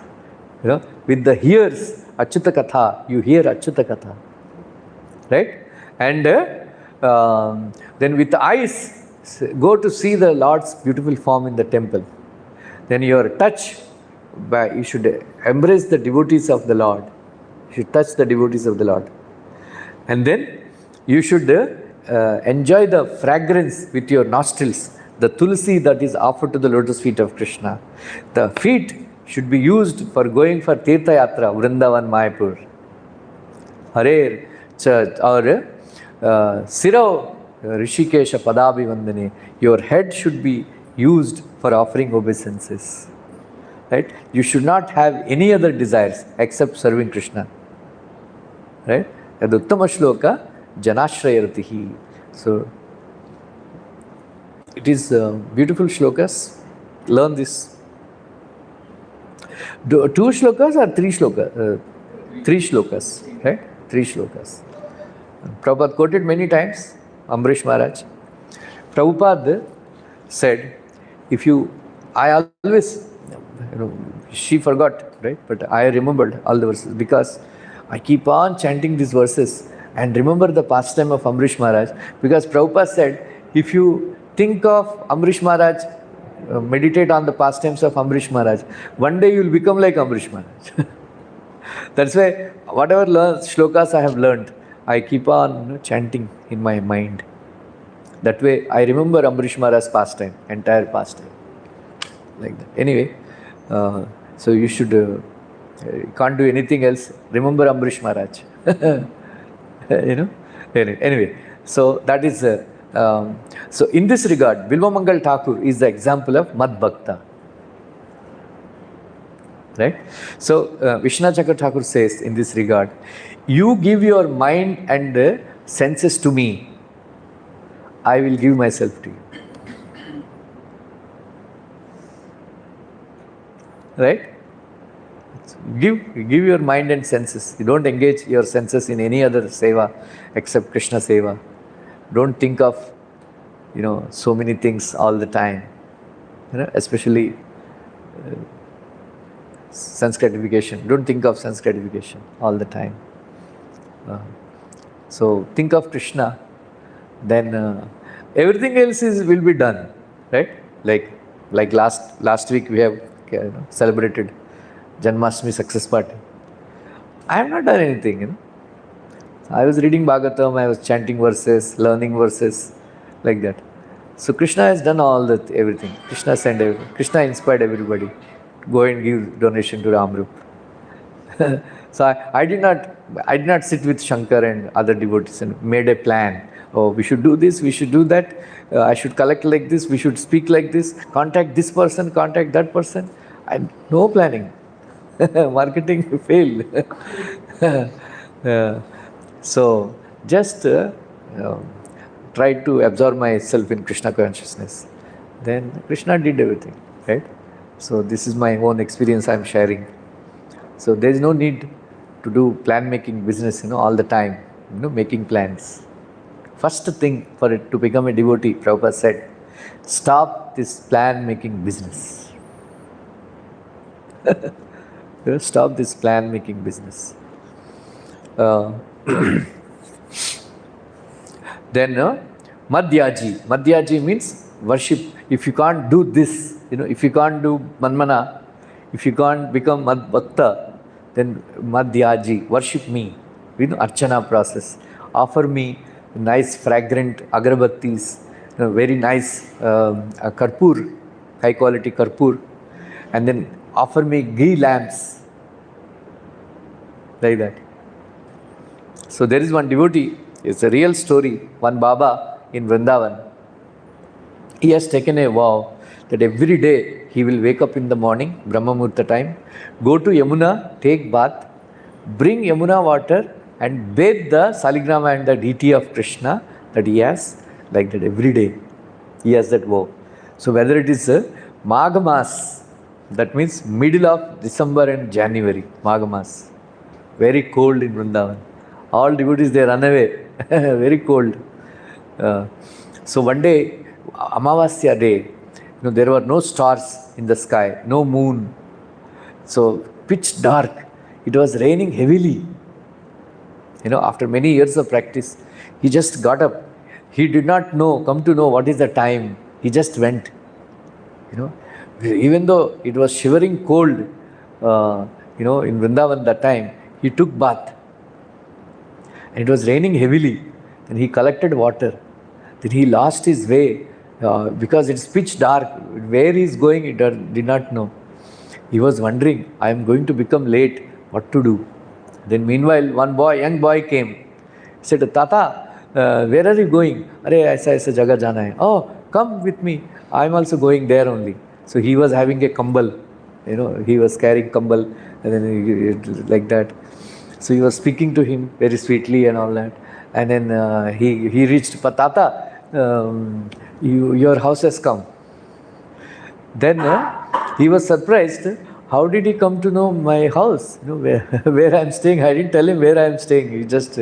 You know, with the ears, Achyuta Katha, you hear Achyuta Katha. Right? And then with the eyes, go to see the Lord's beautiful form in the temple. Then your touch, you should embrace the devotees of the Lord. You should touch the devotees of the Lord. And then you should enjoy the fragrance with your nostrils, the tulsi that is offered to the lotus feet of Krishna. The feet should be used for going for Tirtha Yatra, Vrindavan, Mayapur. Harer, or Siro, Rishikesha, Padabi Vandane. Your head should be used for offering obeisances. Right? You should not have any other desires except serving Krishna. Right? That Uttama Shloka, Janashrayaratihi. So, it is beautiful shlokas. Learn this. Two shlokas or three shlokas? Three shlokas. Right? Three shlokas. Prabhupada quoted many times, Ambrish Maharaj. Prabhupada said, I always, she forgot, right? But I remembered all the verses because I keep on chanting these verses and remember the pastime of Ambrish Maharaj. Because Prabhupada said, if you think of Ambrish Maharaj, meditate on the pastimes of Ambrish Maharaj, one day you will become like Ambrish Maharaj. That's why whatever shlokas I have learned, I keep on chanting in my mind. That way I remember Ambrish Maharaj's pastime, entire pastime. Like that. Anyway, so you should, can't do anything else. Remember Ambrish Maharaj. You know? Anyway, so that is, so in this regard, Bilvamangal Thakur is the example of Mad Bhakta. Right? So, Vishwanath Chakravarti Thakur says in this regard, you give your mind and senses to me, I will give myself to you. Right? Give your mind and senses. You don't engage your senses in any other seva except Krishna seva. Don't think of, so many things all the time. Especially sense gratification. Don't think of sense gratification all the time. So think of Krishna, then everything else will be done. right? Like last week we have celebrated Janmashtami success party. I have not done anything, I was reading Bhagavatam, I was chanting verses, learning verses, like that. So Krishna has done all that, everything. Krishna sent everything. Krishna inspired everybody to go and give donation to Rama Rupj. So I did not sit with Shankar and other devotees and made a plan. Oh, we should do this, we should do that. I should collect like this, we should speak like this, contact this person, contact that person. No planning. Marketing failed. So just try to absorb myself in Krishna consciousness. Then Krishna did everything, right? So this is my own experience I am sharing. So there is no need to do plan making business, all the time, making plans. First thing for it to become a devotee, Prabhupada said, stop this plan making business. Stop this plan making business. Then Madhyaji. Madhyaji means worship. If you can't do this, if you can't do Manmana, if you can't become Mad Bhakta, then Madhyaji, worship me. Archana process. Offer me nice fragrant agarbattis, very nice karpur, high quality karpur, and then offer me ghee lamps, like that. So there is one devotee, it's a real story, one Baba in Vrindavan. He has taken a vow that every day he will wake up in the morning, Brahma Murta time, go to Yamuna, take bath, bring Yamuna water and bathe the Saligrama and the deity of Krishna that he has, like that every day. He has that vow. So whether it is Magha Mas, that means middle of December and January, Magha Mas, very cold in Vrindavan. All devotees, they run away, very cold. So one day, Amavasya day, there were no stars in the sky, no moon. So pitch dark, it was raining heavily. After many years of practice, he just got up. He did not come to know what is the time. He just went. Even though it was shivering cold, in Vrindavan that time, he took bath. And it was raining heavily. Then he collected water. Then he lost his way because it's pitch dark. Where he is going, he did not know. He was wondering, I am going to become late. What to do? Then meanwhile, one young boy came. He said, Tata, where are you going? Arey, aisa jaga jana hai. Oh, come with me. I am also going there only. So he was having a kambal. He was carrying kambal and then like that. So he was speaking to him very sweetly and all that. And then he reached, Tata, your house has come. Then he was surprised. How did he come to know my house? Where I am staying? I didn't tell him where I am staying. He just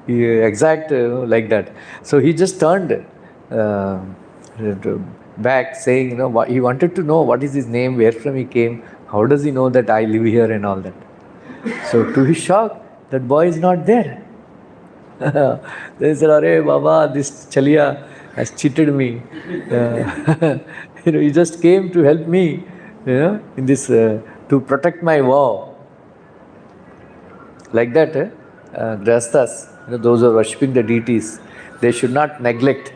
exact like that. So he just turned back, saying, he wanted to know what is his name, where from he came, how does he know that I live here and all that. So to his shock, that boy is not there. They said, Arey Baba, this Chalia has cheated me. He just came to help me, in this, to protect my vow. Like that, Grihasthas, those who are worshipping the deities, they should not neglect.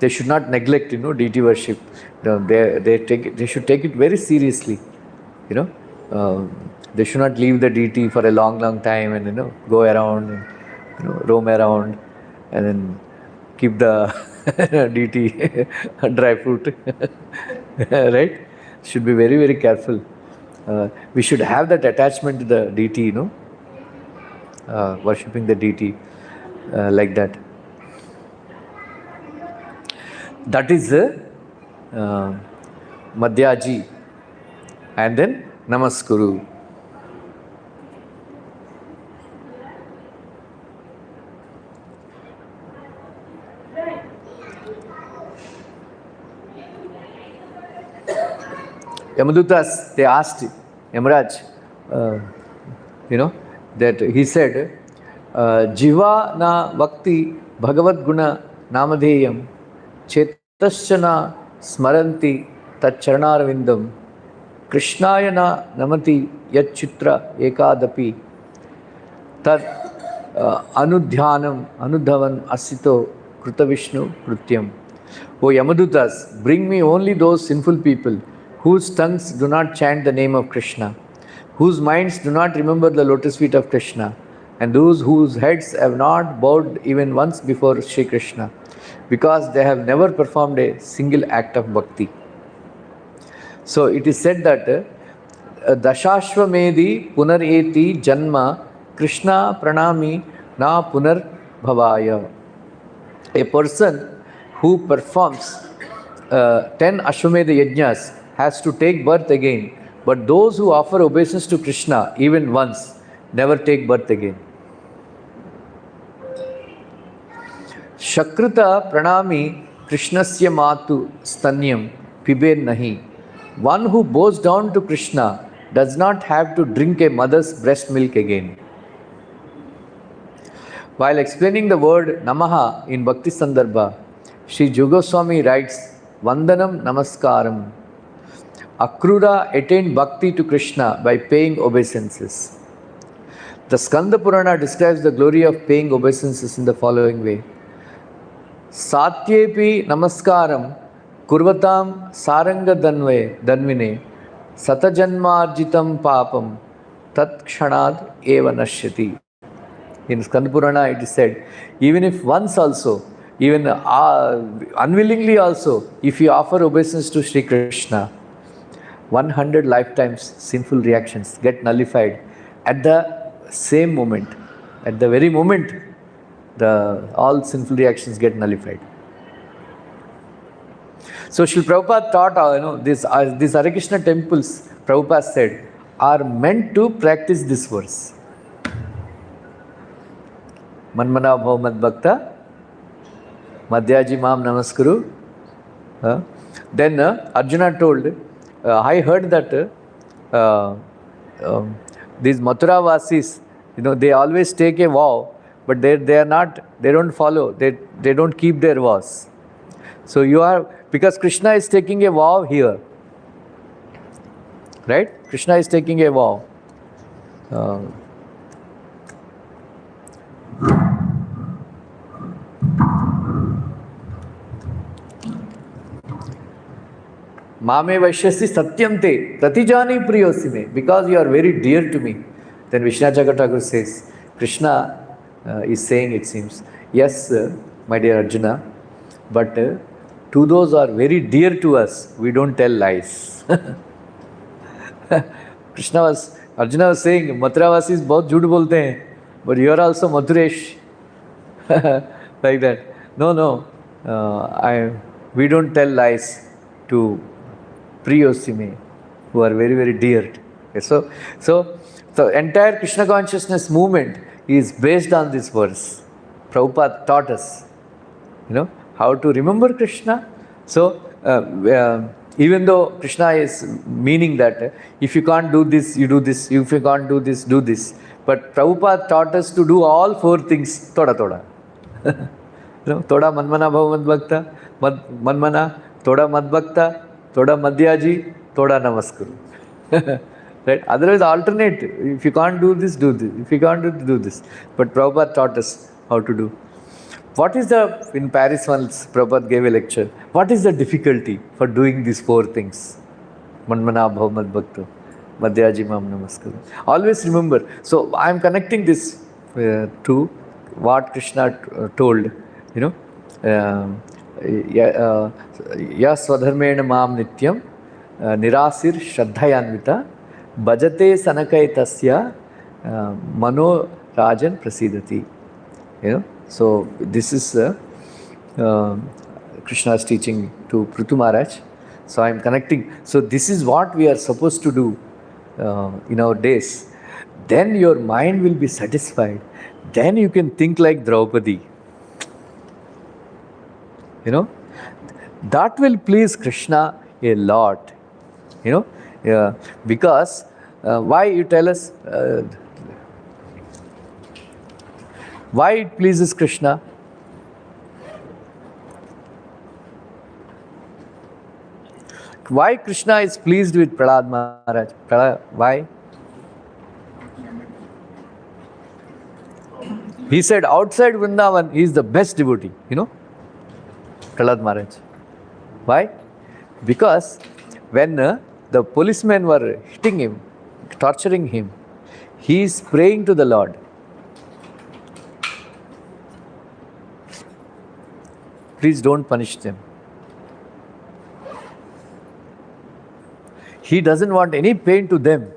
They should not neglect, deity worship. They should take it very seriously. They should not leave the deity for a long, long time and go around and roam around and then keep the deity dry fruit. Right? Should be very, very careful. We should have that attachment to the deity, worshipping the deity like that. That is Madhyaji. And then Namaskuru. Yamadutas, they asked Yamaraj, that he said, Jiva na Bhakti Bhagavad Guna Namadheyam Chet Taschana smaranti tacharnarvindam Krishnayana namati yachitra ekadapi tad anudhavan asito krutavishnu krutyam. O Yamadutas, bring me only those sinful people whose tongues do not chant the name of Krishna, whose minds do not remember the lotus feet of Krishna, and those whose heads have not bowed even once before Shri Krishna, because they have never performed a single act of bhakti. So it is said that Dashashvamedi punareti janma Krishna pranami na punar bhavaya. A person who performs 10 Ashwamedha yajnas has to take birth again, but those who offer obeisance to Krishna even once never take birth again. Shakruta pranami Krishnasya matu stanyam piben nahi. One who bows down to Krishna does not have to drink a mother's breast milk again. While explaining the word Namaha in Bhakti Sandarbha, Sri Jugoswami writes, Vandanam Namaskaram. Akrura attained bhakti to Krishna by paying obeisances. The Skanda Purana describes the glory of paying obeisances in the following way. Satyepi Namaskaram Kurvatam Saranga Danvine Satajanmarjitam Papam Tat Kshanad Eva Nashyati. In Skanda Purana it is said, even if once also, even unwillingly also, if you offer obeisance to Sri Krishna, 100 lifetimes sinful reactions get nullified at the same moment. At the very moment, all sinful reactions get nullified. So Srila Prabhupada taught, these Hare Krishna temples, Prabhupada said, are meant to practice this verse. Manmana bhav mad bhakta, madhyaji mam namaskuru. Then Arjuna told, I heard that these Mathura Vasis, they always take a vow, but they don't follow, they don't keep their vows. So because Krishna is taking a vow here, right? Krishna is taking a vow. Mame Vaishyasi Satyam Te Pratijani Priyosime, because you are very dear to me. Then Vishnachaka Thakur says, Krishna is saying, it seems, yes, my dear Arjuna, but to those who are very dear to us, we don't tell lies. Arjuna was saying, Mathuravasis bahut jhoot bolte hain, but you are also Mathuresh. Like that. No, we don't tell lies to Priyosime, who are very, very dear. Okay, so the entire Krishna consciousness movement is based on this verse. Prabhupada taught us, how to remember Krishna. So, even though Krishna is meaning that if you can't do this, you do this. If you can't do this, do this. But Prabhupada taught us to do all four things, thoda. Thoda manmana bhava madbhakta, manmana, thoda madbhakta, thoda madhyaji, thoda namaskuru. Right? Otherwise, alternate. If you can't do this, do this. If you can't do this. But Prabhupada taught us how to do. In Paris once, Prabhupada gave a lecture. What is the difficulty for doing these four things? Manmana bhav madbhakta, madhyaji mam namaskara. Always remember. So, I am connecting this to what Krishna told, Ya swadharmena mam nityam nirasir shraddhayanvita bhajate sanakai tasya mano rajan prasidati. So this is Krishna's teaching to Prithu Maharaj. So I am connecting. So this is what we are supposed to do in our days. Then your mind will be satisfied. Then you can think like Draupadi. That will please Krishna a lot. Because why you tell us why it pleases Krishna? Why Krishna is pleased with Prahlad Maharaj? Why? He said outside Vrindavan he is the best devotee, Prahlad Maharaj. Why? Because when the policemen were hitting him, torturing him, he is praying to the Lord. Please don't punish them. He doesn't want any pain to them.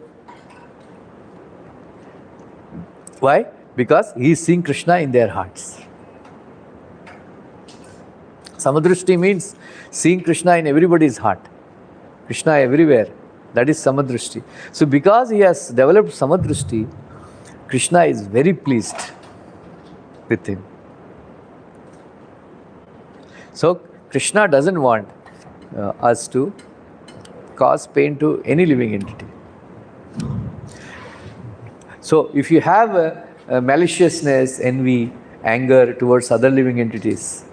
Why? Because he is seeing Krishna in their hearts. Samadrushti means seeing Krishna in everybody's heart. Krishna everywhere. That is Samadrushti. So because he has developed Samadrushti, Krishna is very pleased with him. So Krishna doesn't want us to cause pain to any living entity. So if you have a maliciousness, envy, anger towards other living entities,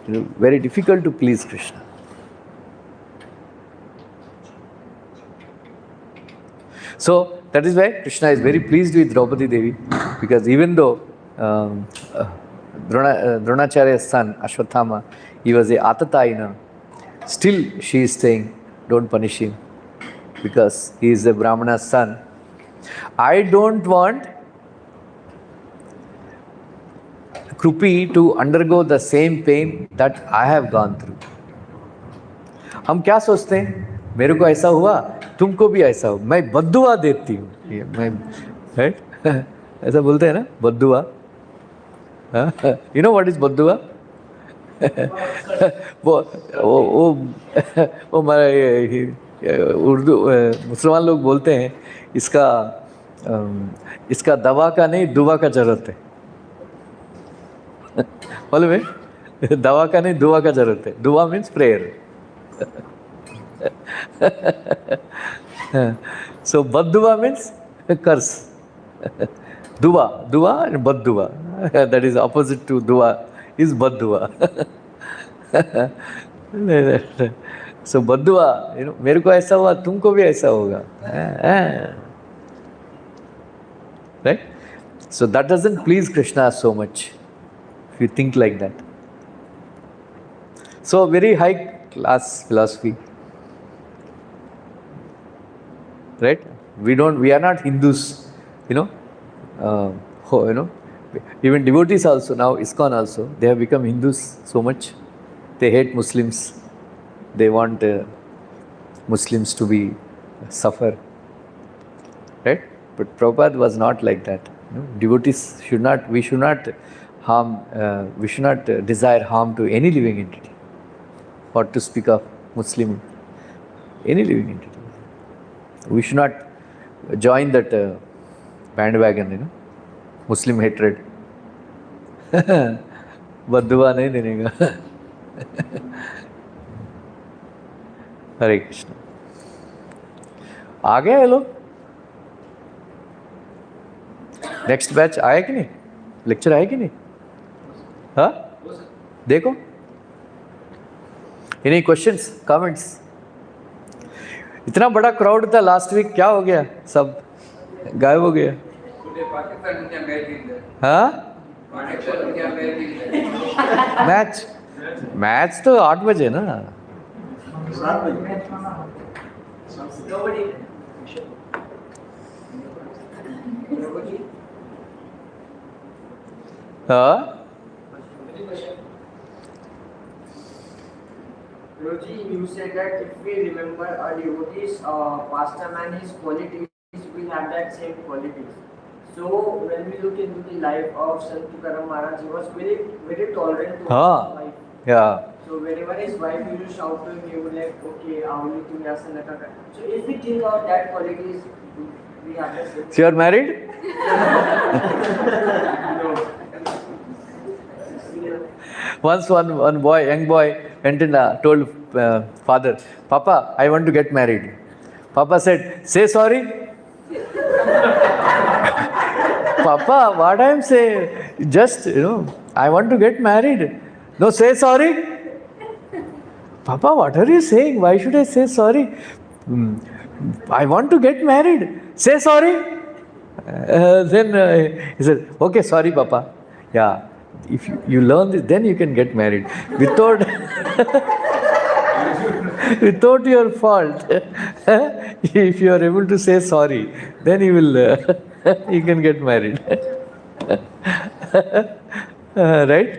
very difficult to please Krishna. So that is why Krishna is very pleased with Draupadi Devi, because even though Dronacharya's son Ashwathama, he was a Atatayana, still she is saying, don't punish him because he is a Brahmana's son. I don't want Krupi to undergo the same pain that I have gone through. हम क्या सोचते हैं, मेरे को ऐसा हुआ तुमको भी ऐसा हो, मैं बद्दुआ देती हूँ, मैं राइट ऐसा बोलते हैं ना, बद्दुआ. You know what is बद्दुआ? वो हमारे उर्दू मुसलमान लोग बोलते हैं इसका दवा का नहीं दुआ का जरूरत है. मालूम है, दवा का नहीं दुआ का जरूरत है. दुआ means prayer. So Baddua means curse. Dua and Baddua. That is opposite to Dua is Baddua. So Baddua, मेरे को ऐसा हुआ तुमको भी ऐसा होगा. Right? So that doesn't please Krishna so much, if you think like that. So very high class philosophy. Right? We are not Hindus, even devotees also now, ISKCON also, they have become Hindus so much. They hate Muslims. They want Muslims to be suffer. Right? But Prabhupada was not like that. Devotees we should not desire harm to any living entity. What to speak of Muslim, any living entity. We should not join that bandwagon, Muslim hatred. Baddua nahi denega. Hare Krishna. आ गए ये लोग? Next batch आया कि नहीं? Lecture आया कि नहीं? हाँ? देखो. Any questions, comments? इतना बड़ा क्राउड था लास्ट वीक, क्या हो गया? सब गायब हो गया. हाँ? मैच तो 8 बजे ना. 7 बजे. हाँ? Guruji, you said that if we remember our devotees, pastime and his qualities, we have that same qualities. So when we look into the life of Sant Tukaram Maharaj, he was very, very tolerant to his wife. Yeah. So whenever his wife used to shout to him, he would like, okay, Avli tum aisa naka kar. So if we think of that qualities, we have the same. So you are married? Once one young boy went and told father, Papa, I want to get married. Papa said, say sorry. Papa, what I am saying, just, I want to get married. No, say sorry. Papa, what are you saying? Why should I say sorry? "Hmm, I want to get married. Say sorry." Then he said, "Okay, sorry, Papa. Yeah, if you learn this, then you can get married without without your fault. If you are able to say sorry, then you will you can get married." Right?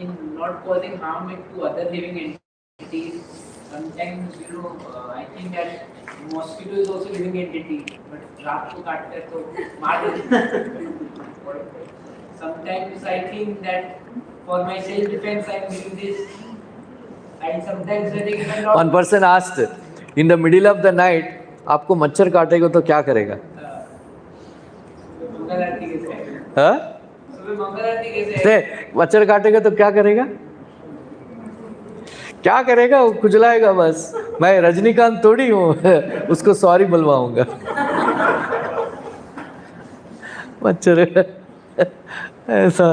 In not causing harm to other living entities, sometimes I think that mosquito is also living entity, but रात को काटता है तो मार देता है. Sometimes I think that for my self defense I am doing this, and sometimes I think if I'm not. One person asked, in the middle of the night, आपको मच्छर काटेगा तो क्या करेगा? मंगल आरती कैसे है? हाँ? सुबह मंगल आरती कैसे है? मच्छर काटेगा तो क्या करेगा? क्या करेगा? वो खुजलाएगा बस. मैं रजनीकांत थोड़ी हूँ उसको सॉरी बुलवाऊंगा. मच्छर ऐसा.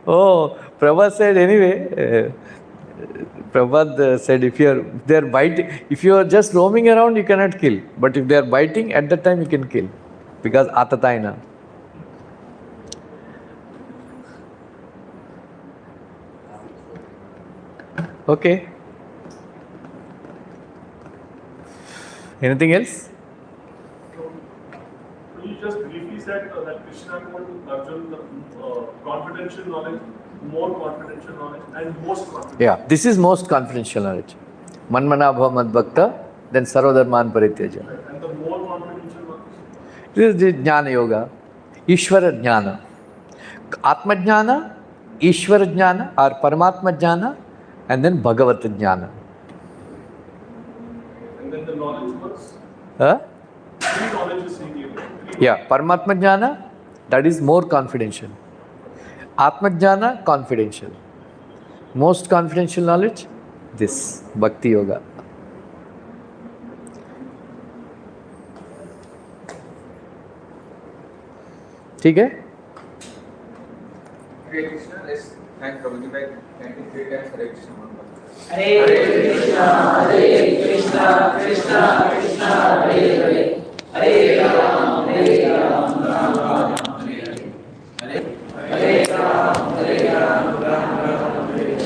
Oh, Prabhupada said anyway. Prabhupada said if they are biting, if you are just roaming around, you cannot kill. But if they are biting, at that time you can kill, because atataina. Okay. Anything else? You just briefly said that Krishna told Arjuna confidential knowledge, more confidential knowledge, and most confidential. Yeah, this is most confidential knowledge. Manmana bhava mad bhakta, then sarvadharman parityaja. And the more confidential knowledge? This is the Jnana Yoga, Ishvara Jnana. Atma Jnana, Ishvara Jnana or Paramatma Jnana, and then Bhagavat Jnana. And then the knowledge was? Huh? Three knowledges he gave. Yeah, Paramatma Jnana, that is more confidential. Atma Jnana, confidential. Most confidential knowledge, this, Bhakti Yoga. ठीक है? Hare Krishna, let's thank Prabhuji by chanting 3 times Hare Krishna mantra. Hare Krishna, Krishna Krishna, Hare Hare, Hare Rama.